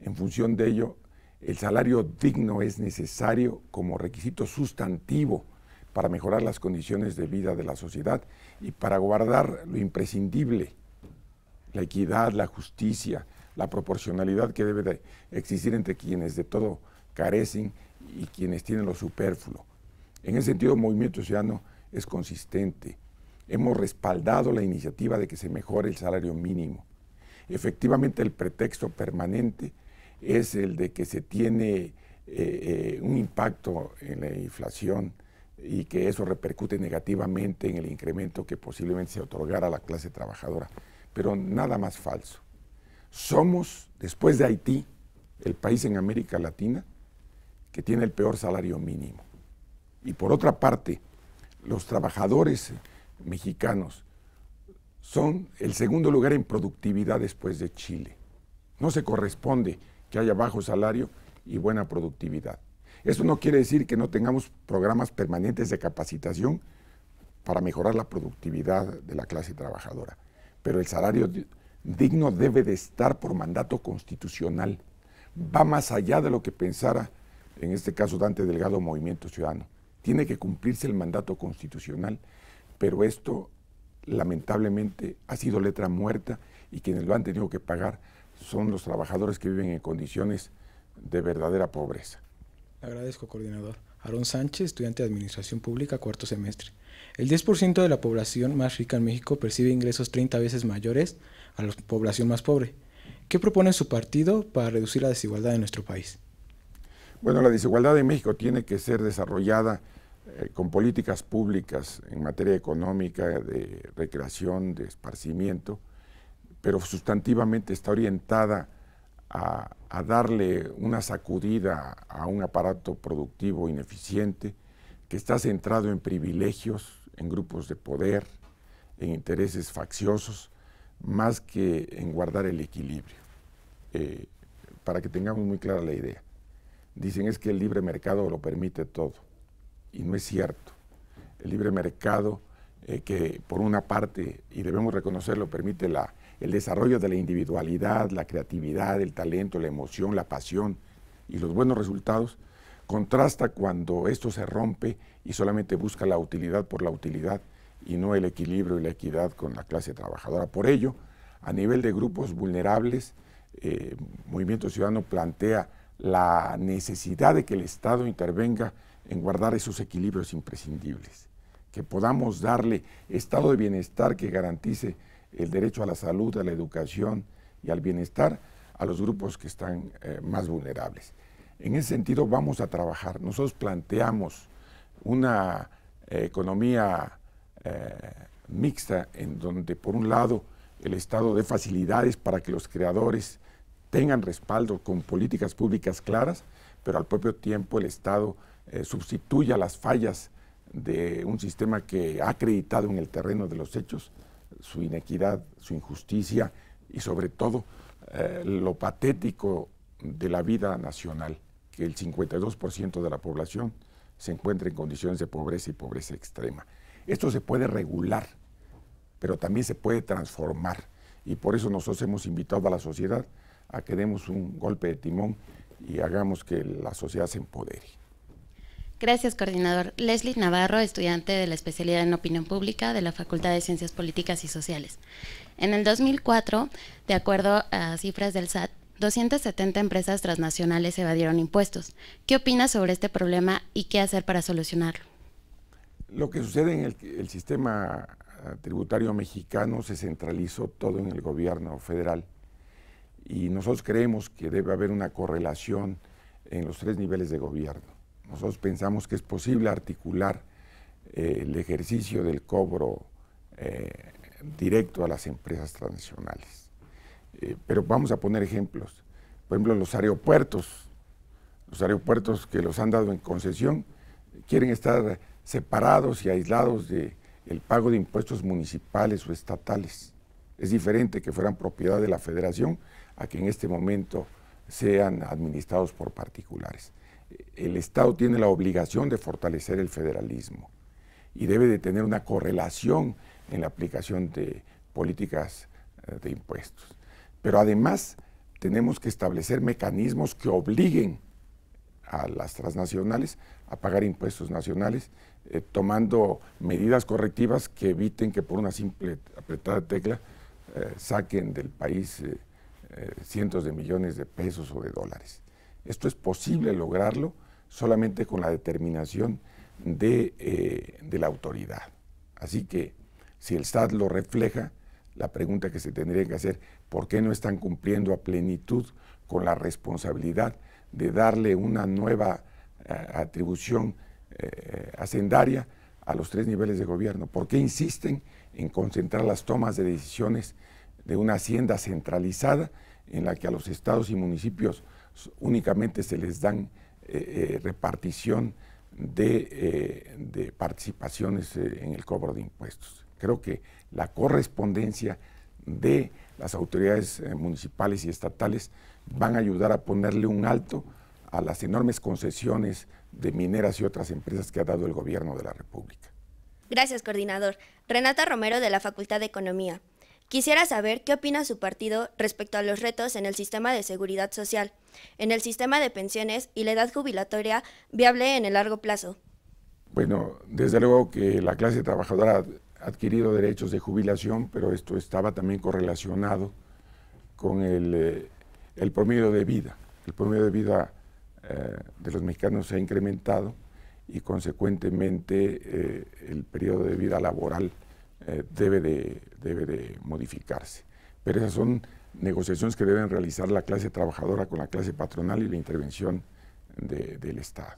En función de ello, el salario digno es necesario como requisito sustantivo para mejorar las condiciones de vida de la sociedad y para guardar lo imprescindible, la equidad, la justicia, la proporcionalidad que debe de existir entre quienes de todo carecen y quienes tienen lo superfluo. En ese sentido, el Movimiento Ciudadano es consistente. Hemos respaldado la iniciativa de que se mejore el salario mínimo. Efectivamente, el pretexto permanente es el de que se tiene un impacto en la inflación y que eso repercute negativamente en el incremento que posiblemente se otorgara a la clase trabajadora. Pero nada más falso. Somos, después de Haití, el país en América Latina que tiene el peor salario mínimo. Y por otra parte, los trabajadores mexicanos son el segundo lugar en productividad después de Chile. No se corresponde que haya bajo salario y buena productividad. Eso no quiere decir que no tengamos programas permanentes de capacitación para mejorar la productividad de la clase trabajadora. Pero el salario digno debe de estar por mandato constitucional. Va más allá de lo que pensara, en este caso, Dante Delgado, Movimiento Ciudadano. Tiene que cumplirse el mandato constitucional, pero esto lamentablemente ha sido letra muerta y quienes lo han tenido que pagar son los trabajadores que viven en condiciones de verdadera pobreza. Agradezco, coordinador. Aarón Sánchez, estudiante de Administración Pública, 4º semestre. El 10% de la población más rica en México percibe ingresos 30 veces mayores a la población más pobre. ¿Qué propone su partido para reducir la desigualdad en nuestro país? Bueno, la desigualdad en México tiene que ser desarrollada con políticas públicas en materia económica, de recreación, de esparcimiento, pero sustantivamente está orientada a darle una sacudida a un aparato productivo ineficiente que está centrado en privilegios, en grupos de poder, en intereses facciosos, más que en guardar el equilibrio. Para que tengamos muy clara la idea. Dicen es que el libre mercado lo permite todo, y no es cierto. El libre mercado, que por una parte, y debemos reconocerlo, permite el desarrollo de la individualidad, la creatividad, el talento, la emoción, la pasión y los buenos resultados, contrasta cuando esto se rompe y solamente busca la utilidad por la utilidad y no el equilibrio y la equidad con la clase trabajadora. Por ello, a nivel de grupos vulnerables, Movimiento Ciudadano plantea la necesidad de que el Estado intervenga en guardar esos equilibrios imprescindibles, que podamos darle estado de bienestar que garantice el derecho a la salud, a la educación y al bienestar a los grupos que están más vulnerables. En ese sentido vamos a trabajar. Nosotros planteamos una economía mixta en donde por un lado el Estado dé facilidades para que los creadores tengan respaldo con políticas públicas claras, pero al propio tiempo el Estado sustituya las fallas de un sistema que ha acreditado en el terreno de los hechos su inequidad, su injusticia y sobre todo lo patético de la vida nacional, que el 52% de la población se encuentra en condiciones de pobreza y pobreza extrema. Esto se puede regular, pero también se puede transformar y por eso nosotros hemos invitado a la sociedad a que demos un golpe de timón y hagamos que la sociedad se empodere. Gracias, coordinador. Leslie Navarro, estudiante de la especialidad en Opinión Pública de la Facultad de Ciencias Políticas y Sociales. En el 2004, de acuerdo a cifras del SAT, 270 empresas transnacionales evadieron impuestos. ¿Qué opina sobre este problema y qué hacer para solucionarlo? Lo que sucede en el sistema tributario mexicano se centralizó todo en el gobierno federal y nosotros creemos que debe haber una correlación en los 3 niveles de gobierno. Nosotros pensamos que es posible articular el ejercicio del cobro directo a las empresas transnacionales. Pero vamos a poner ejemplos. Por ejemplo, los aeropuertos que los han dado en concesión, quieren estar separados y aislados del pago de impuestos municipales o estatales. Es diferente que fueran propiedad de la Federación a que en este momento sean administrados por particulares. El Estado tiene la obligación de fortalecer el federalismo y debe de tener una correlación en la aplicación de políticas de impuestos. Pero además tenemos que establecer mecanismos que obliguen a las transnacionales a pagar impuestos nacionales, tomando medidas correctivas que eviten que por una simple apretada tecla saquen del país cientos de millones de pesos o de dólares. Esto es posible lograrlo solamente con la determinación de la autoridad. Así que si el SAT lo refleja, la pregunta que se tendría que hacer, ¿por qué no están cumpliendo a plenitud con la responsabilidad de darle una nueva atribución hacendaria a los 3 niveles de gobierno? ¿Por qué insisten en concentrar las tomas de decisiones de una hacienda centralizada en la que a los estados y municipios únicamente se les dan repartición de participaciones en el cobro de impuestos? Creo que la correspondencia de las autoridades municipales y estatales van a ayudar a ponerle un alto a las enormes concesiones de mineras y otras empresas que ha dado el gobierno de la República. Gracias, coordinador. Renata Romero, de la Facultad de Economía. Quisiera saber qué opina su partido respecto a los retos en el sistema de seguridad social, en el sistema de pensiones y la edad jubilatoria viable en el largo plazo. Bueno, desde luego que la clase trabajadora ha adquirido derechos de jubilación, pero esto estaba también correlacionado con el promedio de vida. El promedio de vida de los mexicanos se ha incrementado y consecuentemente el periodo de vida laboral debe de modificarse. Pero esas son negociaciones que deben realizar la clase trabajadora con la clase patronal y la intervención del Estado.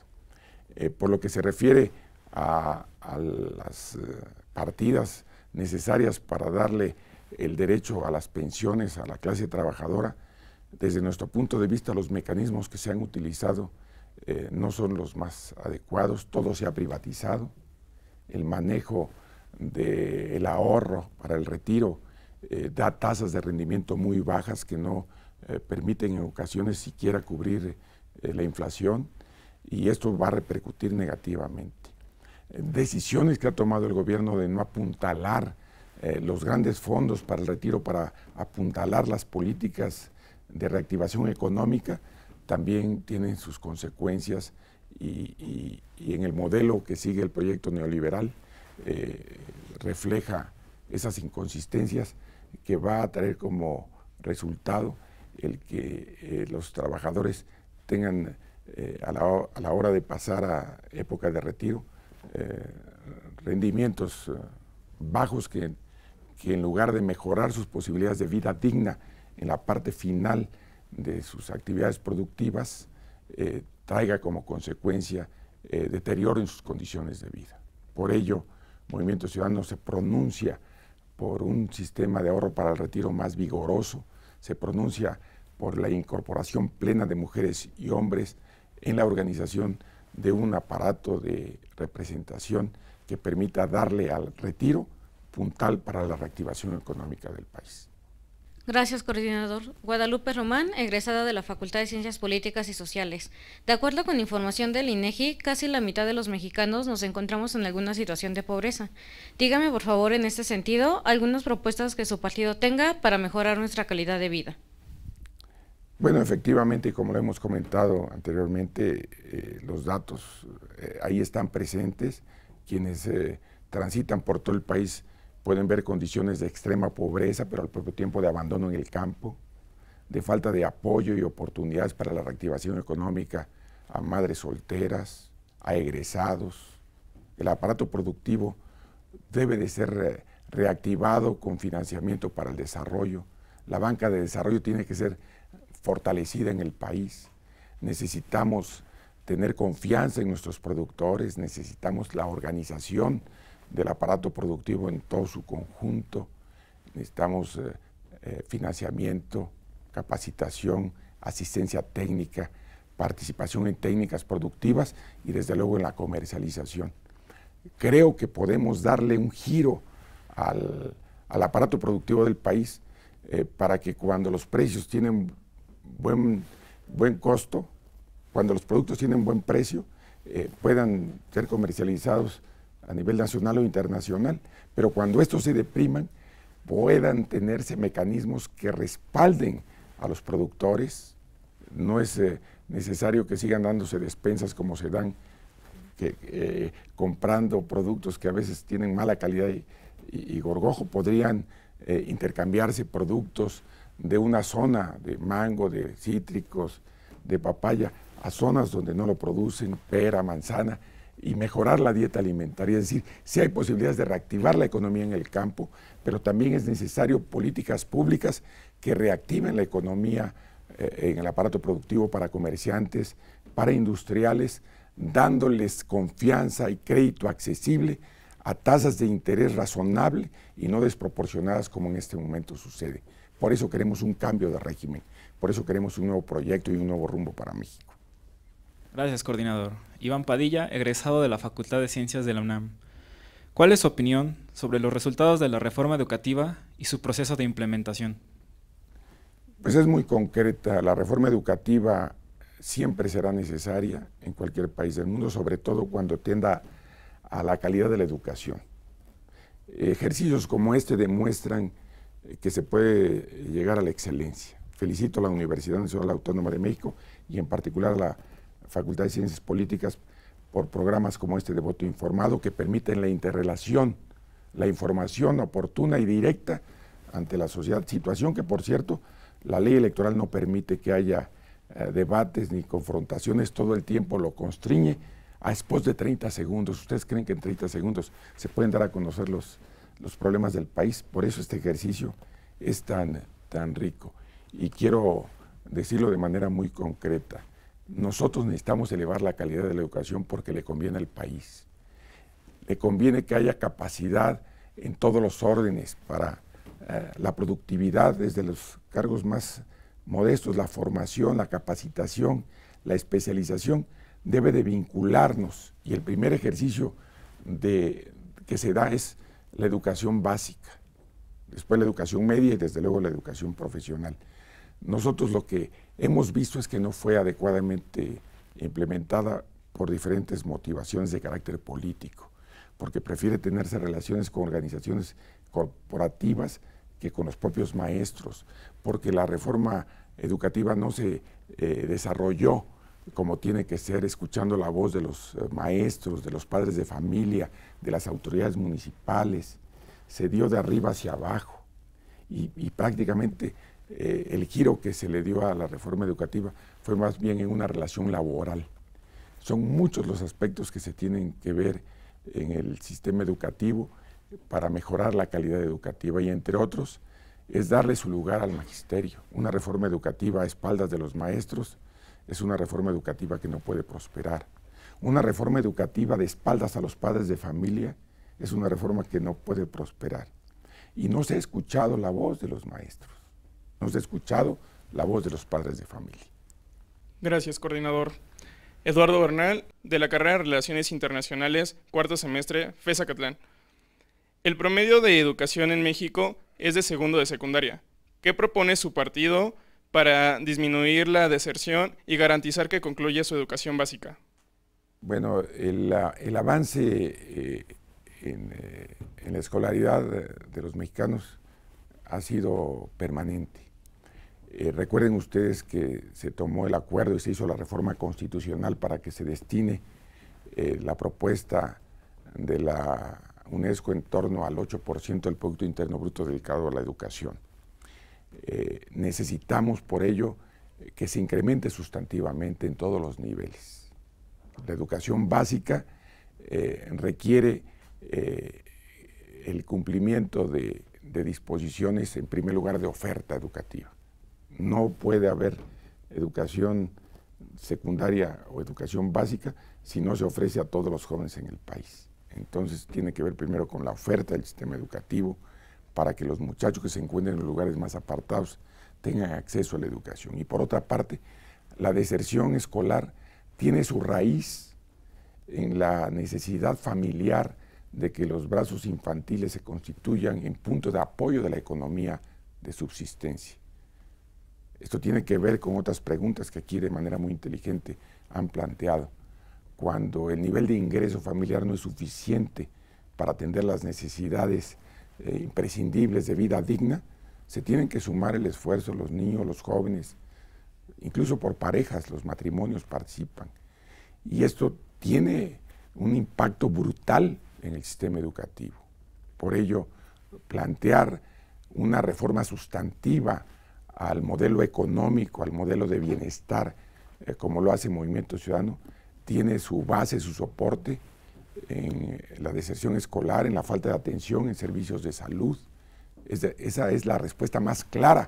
Por lo que se refiere a las partidas necesarias para darle el derecho a las pensiones a la clase trabajadora, desde nuestro punto de vista los mecanismos que se han utilizado no son los más adecuados, todo se ha privatizado, el manejo del ahorro para el retiro da tasas de rendimiento muy bajas que no permiten en ocasiones siquiera cubrir la inflación, y esto va a repercutir negativamente. Decisiones que ha tomado el gobierno de no apuntalar los grandes fondos para el retiro, para apuntalar las políticas de reactivación económica, también tienen sus consecuencias y en el modelo que sigue el proyecto neoliberal refleja esas inconsistencias que va a traer como resultado el que los trabajadores tengan a la hora de pasar a época de retiro rendimientos bajos que en lugar de mejorar sus posibilidades de vida digna en la parte final de sus actividades productivas, traiga como consecuencia deterioro en sus condiciones de vida. Por ello, Movimiento Ciudadano se pronuncia por un sistema de ahorro para el retiro más vigoroso, se pronuncia por la incorporación plena de mujeres y hombres en la organización de un aparato de representación que permita darle al retiro puntal para la reactivación económica del país. Gracias, coordinador. Guadalupe Román, egresada de la Facultad de Ciencias Políticas y Sociales. De acuerdo con información del INEGI, casi la mitad de los mexicanos nos encontramos en alguna situación de pobreza. Dígame, por favor, en este sentido, algunas propuestas que su partido tenga para mejorar nuestra calidad de vida. Bueno, efectivamente, como lo hemos comentado anteriormente, los datos ahí están presentes. Quienes transitan por todo el país pueden ver condiciones de extrema pobreza, pero al propio tiempo de abandono en el campo, de falta de apoyo y oportunidades para la reactivación económica a madres solteras, a egresados. El aparato productivo debe de ser reactivado con financiamiento para el desarrollo. La banca de desarrollo tiene que ser fortalecida en el país. Necesitamos tener confianza en nuestros productores, necesitamos la organización del aparato productivo en todo su conjunto, necesitamos financiamiento, capacitación, asistencia técnica, participación en técnicas productivas y desde luego en la comercialización. Creo que podemos darle un giro al aparato productivo del país para que cuando los precios tienen buen costo, cuando los productos tienen buen precio, puedan ser comercializados a nivel nacional o internacional, pero cuando estos se depriman, puedan tenerse mecanismos que respalden a los productores. No es necesario que sigan dándose despensas como se dan, comprando productos que a veces tienen mala calidad y gorgojo. Podrían intercambiarse productos de una zona de mango, de cítricos, de papaya, a zonas donde no lo producen, pera, manzana, y mejorar la dieta alimentaria. Es decir, sí hay posibilidades de reactivar la economía en el campo, pero también es necesario políticas públicas que reactiven la economía en el aparato productivo para comerciantes, para industriales, dándoles confianza y crédito accesible a tasas de interés razonable y no desproporcionadas como en este momento sucede. Por eso queremos un cambio de régimen, por eso queremos un nuevo proyecto y un nuevo rumbo para México. Gracias, coordinador. Iván Padilla, egresado de la Facultad de Ciencias de la UNAM. ¿Cuál es su opinión sobre los resultados de la reforma educativa y su proceso de implementación? Pues es muy concreta. La reforma educativa siempre será necesaria en cualquier país del mundo, sobre todo cuando tienda a la calidad de la educación. Ejercicios como este demuestran que se puede llegar a la excelencia. Felicito a la Universidad Nacional Autónoma de México y en particular a la Facultad de Ciencias Políticas por programas como este de voto informado que permiten la interrelación, la información oportuna y directa ante la sociedad, situación que, por cierto, la ley electoral no permite que haya debates ni confrontaciones, todo el tiempo lo constriñe a después de 30 segundos. ¿Ustedes creen que en 30 segundos se pueden dar a conocer los problemas del país? Por eso este ejercicio es tan rico. Y quiero decirlo de manera muy concreta. Nosotros necesitamos elevar la calidad de la educación porque le conviene al país. Le conviene que haya capacidad en todos los órdenes para la productividad, desde los cargos más modestos, la formación, la capacitación, la especialización, debe de vincularnos. Y el primer ejercicio que se da es la educación básica, después la educación media y desde luego la educación profesional. Nosotros lo que hemos visto es que no fue adecuadamente implementada por diferentes motivaciones de carácter político, porque prefiere tenerse relaciones con organizaciones corporativas que con los propios maestros, porque la reforma educativa no se desarrolló como tiene que ser, escuchando la voz de los maestros, de los padres de familia, de las autoridades municipales. Se dio de arriba hacia abajo y prácticamente el giro que se le dio a la reforma educativa fue más bien en una relación laboral. Son muchos los aspectos que se tienen que ver en el sistema educativo para mejorar la calidad educativa y entre otros es darle su lugar al magisterio. Una reforma educativa a espaldas de los maestros es una reforma educativa que no puede prosperar. Una reforma educativa de espaldas a los padres de familia es una reforma que no puede prosperar. Y no se ha escuchado la voz de los maestros, no se ha escuchado la voz de los padres de familia. Gracias, coordinador. Eduardo Bernal, de la carrera de Relaciones Internacionales, cuarto semestre, FES Acatlán. El promedio de educación en México es de segundo de secundaria. ¿Qué propone su partido para disminuir la deserción y garantizar que concluya su educación básica? Bueno, el avance en la escolaridad de los mexicanos ha sido permanente. Recuerden ustedes que se tomó el acuerdo y se hizo la reforma constitucional para que se destine la propuesta de la UNESCO en torno al 8% del Producto Interno Bruto dedicado a la educación. Necesitamos por ello que se incremente sustantivamente en todos los niveles. La educación básica requiere el cumplimiento de disposiciones, en primer lugar, de oferta educativa. No puede haber educación secundaria o educación básica si no se ofrece a todos los jóvenes en el país. Entonces tiene que ver primero con la oferta del sistema educativo para que los muchachos que se encuentren en los lugares más apartados tengan acceso a la educación. Y por otra parte, la deserción escolar tiene su raíz en la necesidad familiar de que los brazos infantiles se constituyan en punto de apoyo de la economía de subsistencia. Esto tiene que ver con otras preguntas que aquí de manera muy inteligente han planteado. Cuando el nivel de ingreso familiar no es suficiente para atender las necesidades imprescindibles de vida digna, se tienen que sumar el esfuerzo, los niños, los jóvenes, incluso por parejas, los matrimonios participan. Y esto tiene un impacto brutal en el sistema educativo. Por ello, plantear una reforma sustantiva al modelo económico, al modelo de bienestar, como lo hace Movimiento Ciudadano, tiene su base, su soporte en la deserción escolar, en la falta de atención en servicios de salud. Esa es la respuesta más clara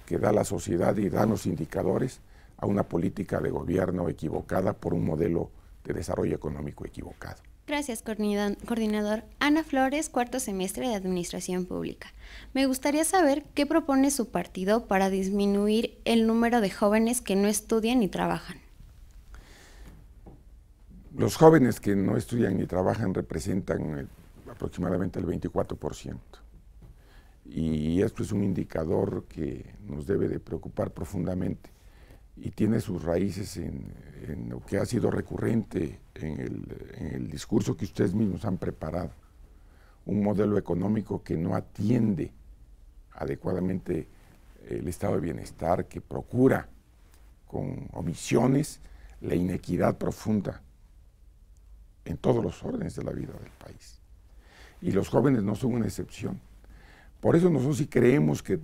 que da la sociedad y dan los indicadores a una política de gobierno equivocada por un modelo de desarrollo económico equivocado. Gracias, coordinador. Ana Flores, cuarto semestre de Administración Pública. Me gustaría saber qué propone su partido para disminuir el número de jóvenes que no estudian ni trabajan. Los jóvenes que no estudian ni trabajan representan aproximadamente el 24%. Y esto es un indicador que nos debe de preocupar profundamente y tiene sus raíces en lo que ha sido recurrente en el discurso que ustedes mismos han preparado. Un modelo económico que no atiende adecuadamente el estado de bienestar, que procura con omisiones la inequidad profunda en todos los órdenes de la vida del país. Y los jóvenes no son una excepción. Por eso nosotros sí creemos que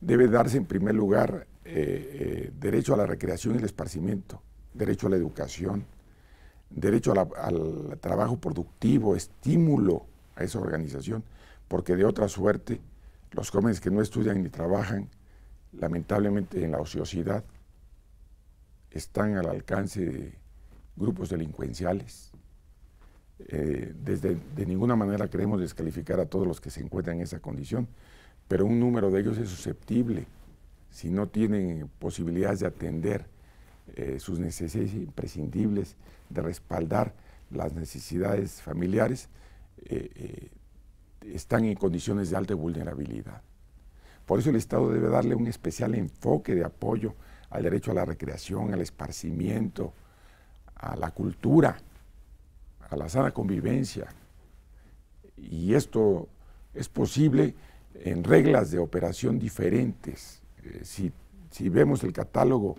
debe darse en primer lugar derecho a la recreación y el esparcimiento, derecho a la educación, derecho al trabajo productivo, estímulo a esa organización, porque de otra suerte los jóvenes que no estudian ni trabajan, lamentablemente en la ociosidad, están al alcance de grupos delincuenciales. De ninguna manera queremos descalificar a todos los que se encuentran en esa condición, pero un número de ellos es susceptible, si no tienen posibilidades de atender sus necesidades imprescindibles, de respaldar las necesidades familiares, están en condiciones de alta vulnerabilidad. Por eso el Estado debe darle un especial enfoque de apoyo al derecho a la recreación, al esparcimiento, a la cultura, a la sana convivencia. Y esto es posible en reglas de operación diferentes. Si vemos el catálogo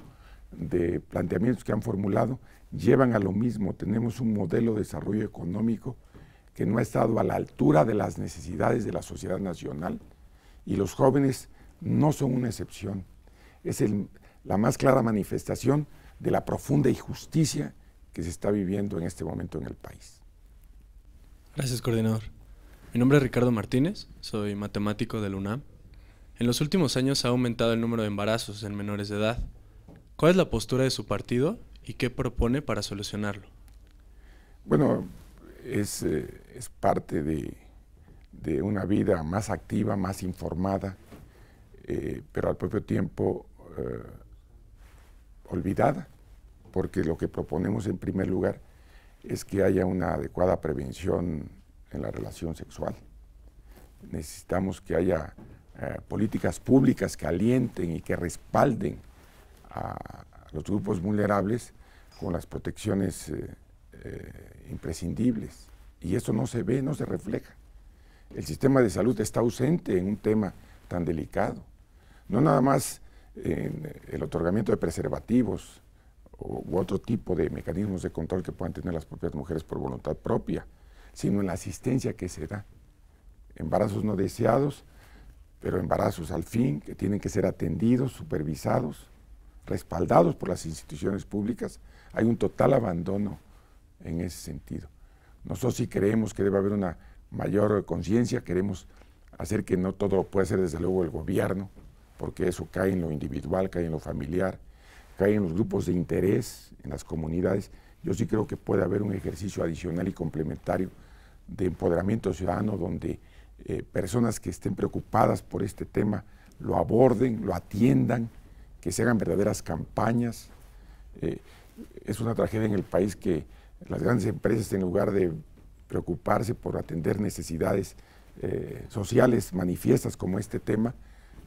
de planteamientos que han formulado, llevan a lo mismo. Tenemos un modelo de desarrollo económico que no ha estado a la altura de las necesidades de la sociedad nacional, y los jóvenes no son una excepción. Es la más clara manifestación de la profunda injusticia que se está viviendo en este momento en el país. Gracias, coordinador. Mi nombre es Ricardo Martínez, soy matemático de la UNAM. En los últimos años ha aumentado el número de embarazos en menores de edad. ¿Cuál es la postura de su partido y qué propone para solucionarlo? Bueno, es parte de una vida más activa, más informada, pero al propio tiempo olvidada, porque lo que proponemos en primer lugar es que haya una adecuada prevención en la relación sexual. Necesitamos que haya políticas públicas que alienten y que respalden a los grupos vulnerables con las protecciones imprescindibles. Y eso no se ve, no se refleja. El sistema de salud está ausente en un tema tan delicado. No nada más en el otorgamiento de preservativos u otro tipo de mecanismos de control que puedan tener las propias mujeres por voluntad propia, sino en la asistencia que se da. Embarazos no deseados, pero embarazos al fin, que tienen que ser atendidos, supervisados, respaldados por las instituciones públicas. Hay un total abandono en ese sentido. Nosotros sí creemos que debe haber una mayor conciencia, queremos hacer que no todo lo pueda hacer desde luego el gobierno, porque eso cae en lo individual, cae en lo familiar, que hay en los grupos de interés, en las comunidades. Yo sí creo que puede haber un ejercicio adicional y complementario de empoderamiento ciudadano donde personas que estén preocupadas por este tema lo aborden, lo atiendan, que se hagan verdaderas campañas. Es una tragedia en el país que las grandes empresas, en lugar de preocuparse por atender necesidades sociales manifiestas como este tema,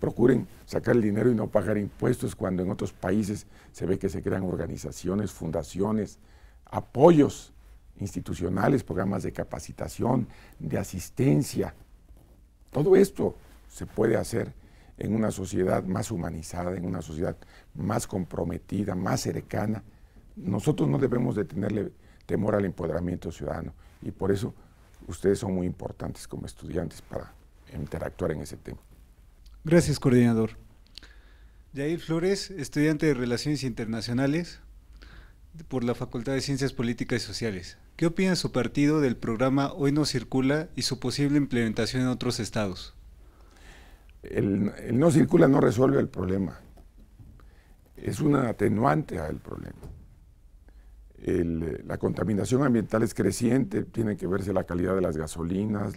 procuren sacar el dinero y no pagar impuestos, cuando en otros países se ve que se crean organizaciones, fundaciones, apoyos institucionales, programas de capacitación, de asistencia. Todo esto se puede hacer en una sociedad más humanizada, en una sociedad más comprometida, más cercana. Nosotros no debemos de tenerle temor al empoderamiento ciudadano, y por eso ustedes son muy importantes como estudiantes para interactuar en ese tema. Gracias, coordinador. Yair Flores, estudiante de Relaciones Internacionales por la Facultad de Ciencias Políticas y Sociales. ¿Qué opina su partido del programa Hoy No Circula y su posible implementación en otros estados? El no circula no resuelve el problema, es una atenuante al problema. La contaminación ambiental es creciente, tiene que verse la calidad de las gasolinas,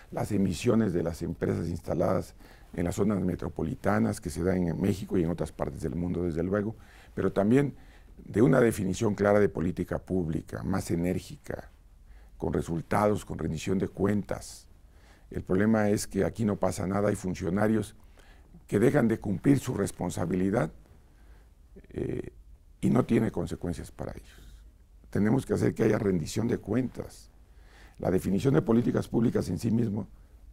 las emisiones de las empresas instaladas en las zonas metropolitanas que se dan en México y en otras partes del mundo, desde luego, pero también de una definición clara de política pública, más enérgica, con resultados, con rendición de cuentas. El problema es que aquí no pasa nada, hay funcionarios que dejan de cumplir su responsabilidad y no tiene consecuencias para ellos. Tenemos que hacer que haya rendición de cuentas. La definición de políticas públicas en sí mismo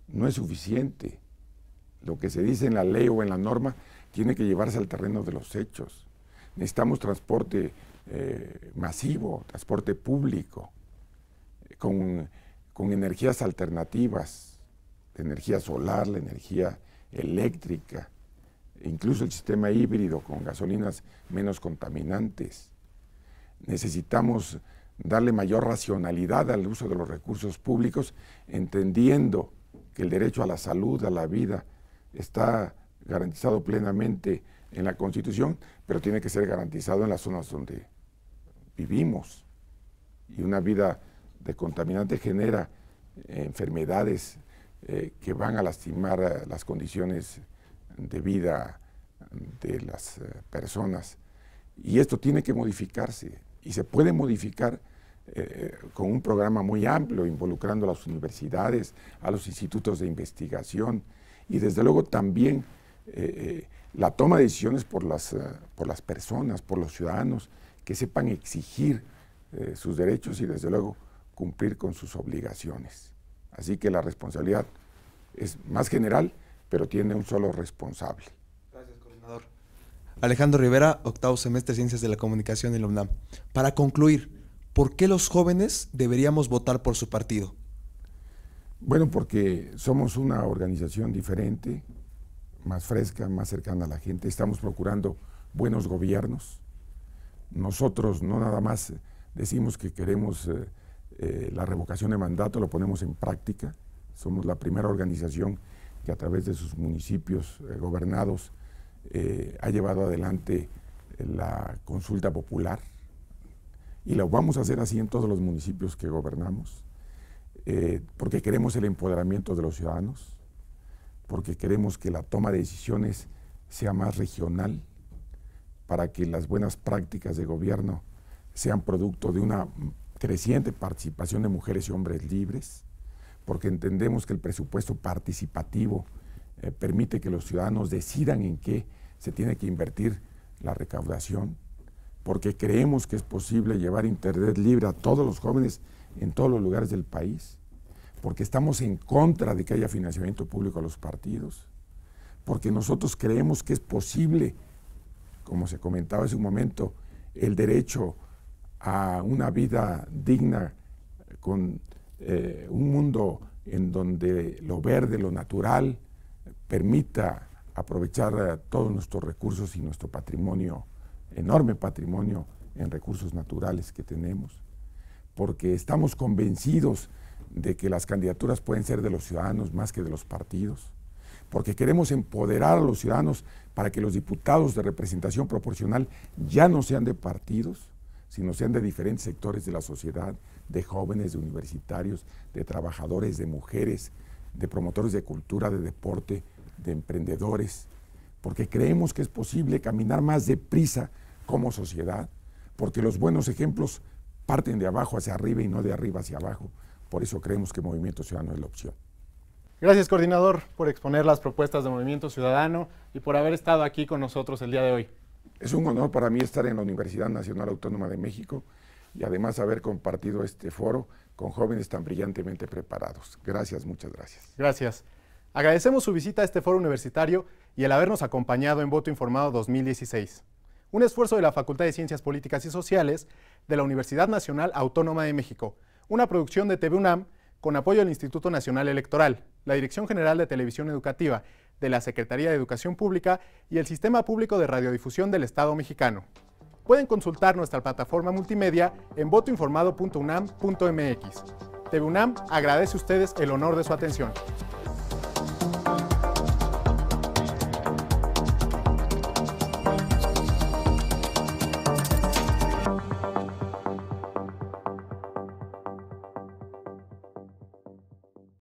no es suficiente. Lo que se dice en la ley o en la norma tiene que llevarse al terreno de los hechos. Necesitamos transporte masivo, transporte público, con energías alternativas, la energía solar, la energía eléctrica, incluso el sistema híbrido con gasolinas menos contaminantes. Necesitamos darle mayor racionalidad al uso de los recursos públicos, entendiendo que el derecho a la salud, a la vida, está garantizado plenamente en la Constitución, pero tiene que ser garantizado en las zonas donde vivimos. Y una vida de contaminante genera enfermedades que van a lastimar las condiciones de vida de las personas. Y esto tiene que modificarse, y se puede modificar con un programa muy amplio, involucrando a las universidades, a los institutos de investigación, y desde luego también la toma de decisiones por las personas, por los ciudadanos, que sepan exigir sus derechos y desde luego cumplir con sus obligaciones. Así que la responsabilidad es más general, pero tiene un solo responsable. Gracias, coordinador. Alejandro Rivera, octavo semestre de Ciencias de la Comunicación en la UNAM. Para concluir, ¿por qué los jóvenes deberíamos votar por su partido? Bueno, porque somos una organización diferente, más fresca, más cercana a la gente. Estamos procurando buenos gobiernos. Nosotros no nada más decimos que queremos la revocación de mandato, lo ponemos en práctica. Somos la primera organización que a través de sus municipios gobernados ha llevado adelante la consulta popular, y lo vamos a hacer así en todos los municipios que gobernamos, porque queremos el empoderamiento de los ciudadanos, porque queremos que la toma de decisiones sea más regional, para que las buenas prácticas de gobierno sean producto de una creciente participación de mujeres y hombres libres, porque entendemos que el presupuesto participativo permite que los ciudadanos decidan en qué se tiene que invertir la recaudación, porque creemos que es posible llevar internet libre a todos los jóvenes en todos los lugares del país, porque estamos en contra de que haya financiamiento público a los partidos, porque nosotros creemos que es posible, como se comentaba hace un momento, el derecho a una vida digna con un mundo en donde lo verde, lo natural, permita aprovechar todos nuestros recursos y nuestro patrimonio, enorme patrimonio en recursos naturales que tenemos, porque estamos convencidos de que las candidaturas pueden ser de los ciudadanos más que de los partidos, porque queremos empoderar a los ciudadanos para que los diputados de representación proporcional ya no sean de partidos, sino sean de diferentes sectores de la sociedad, de jóvenes, de universitarios, de trabajadores, de mujeres, de promotores de cultura, de deporte, de emprendedores, porque creemos que es posible caminar más deprisa como sociedad, porque los buenos ejemplos parten de abajo hacia arriba y no de arriba hacia abajo. Por eso creemos que Movimiento Ciudadano es la opción. Gracias, coordinador, por exponer las propuestas de Movimiento Ciudadano y por haber estado aquí con nosotros el día de hoy. Es un honor para mí estar en la Universidad Nacional Autónoma de México y además haber compartido este foro con jóvenes tan brillantemente preparados. Gracias, muchas gracias. Gracias. Agradecemos su visita a este foro universitario y el habernos acompañado en Voto Informado 2016. Un esfuerzo de la Facultad de Ciencias Políticas y Sociales de la Universidad Nacional Autónoma de México, una producción de TV UNAM con apoyo del Instituto Nacional Electoral, la Dirección General de Televisión Educativa, de la Secretaría de Educación Pública y el Sistema Público de Radiodifusión del Estado Mexicano. Pueden consultar nuestra plataforma multimedia en votoinformado.unam.mx. TV UNAM agradece a ustedes el honor de su atención.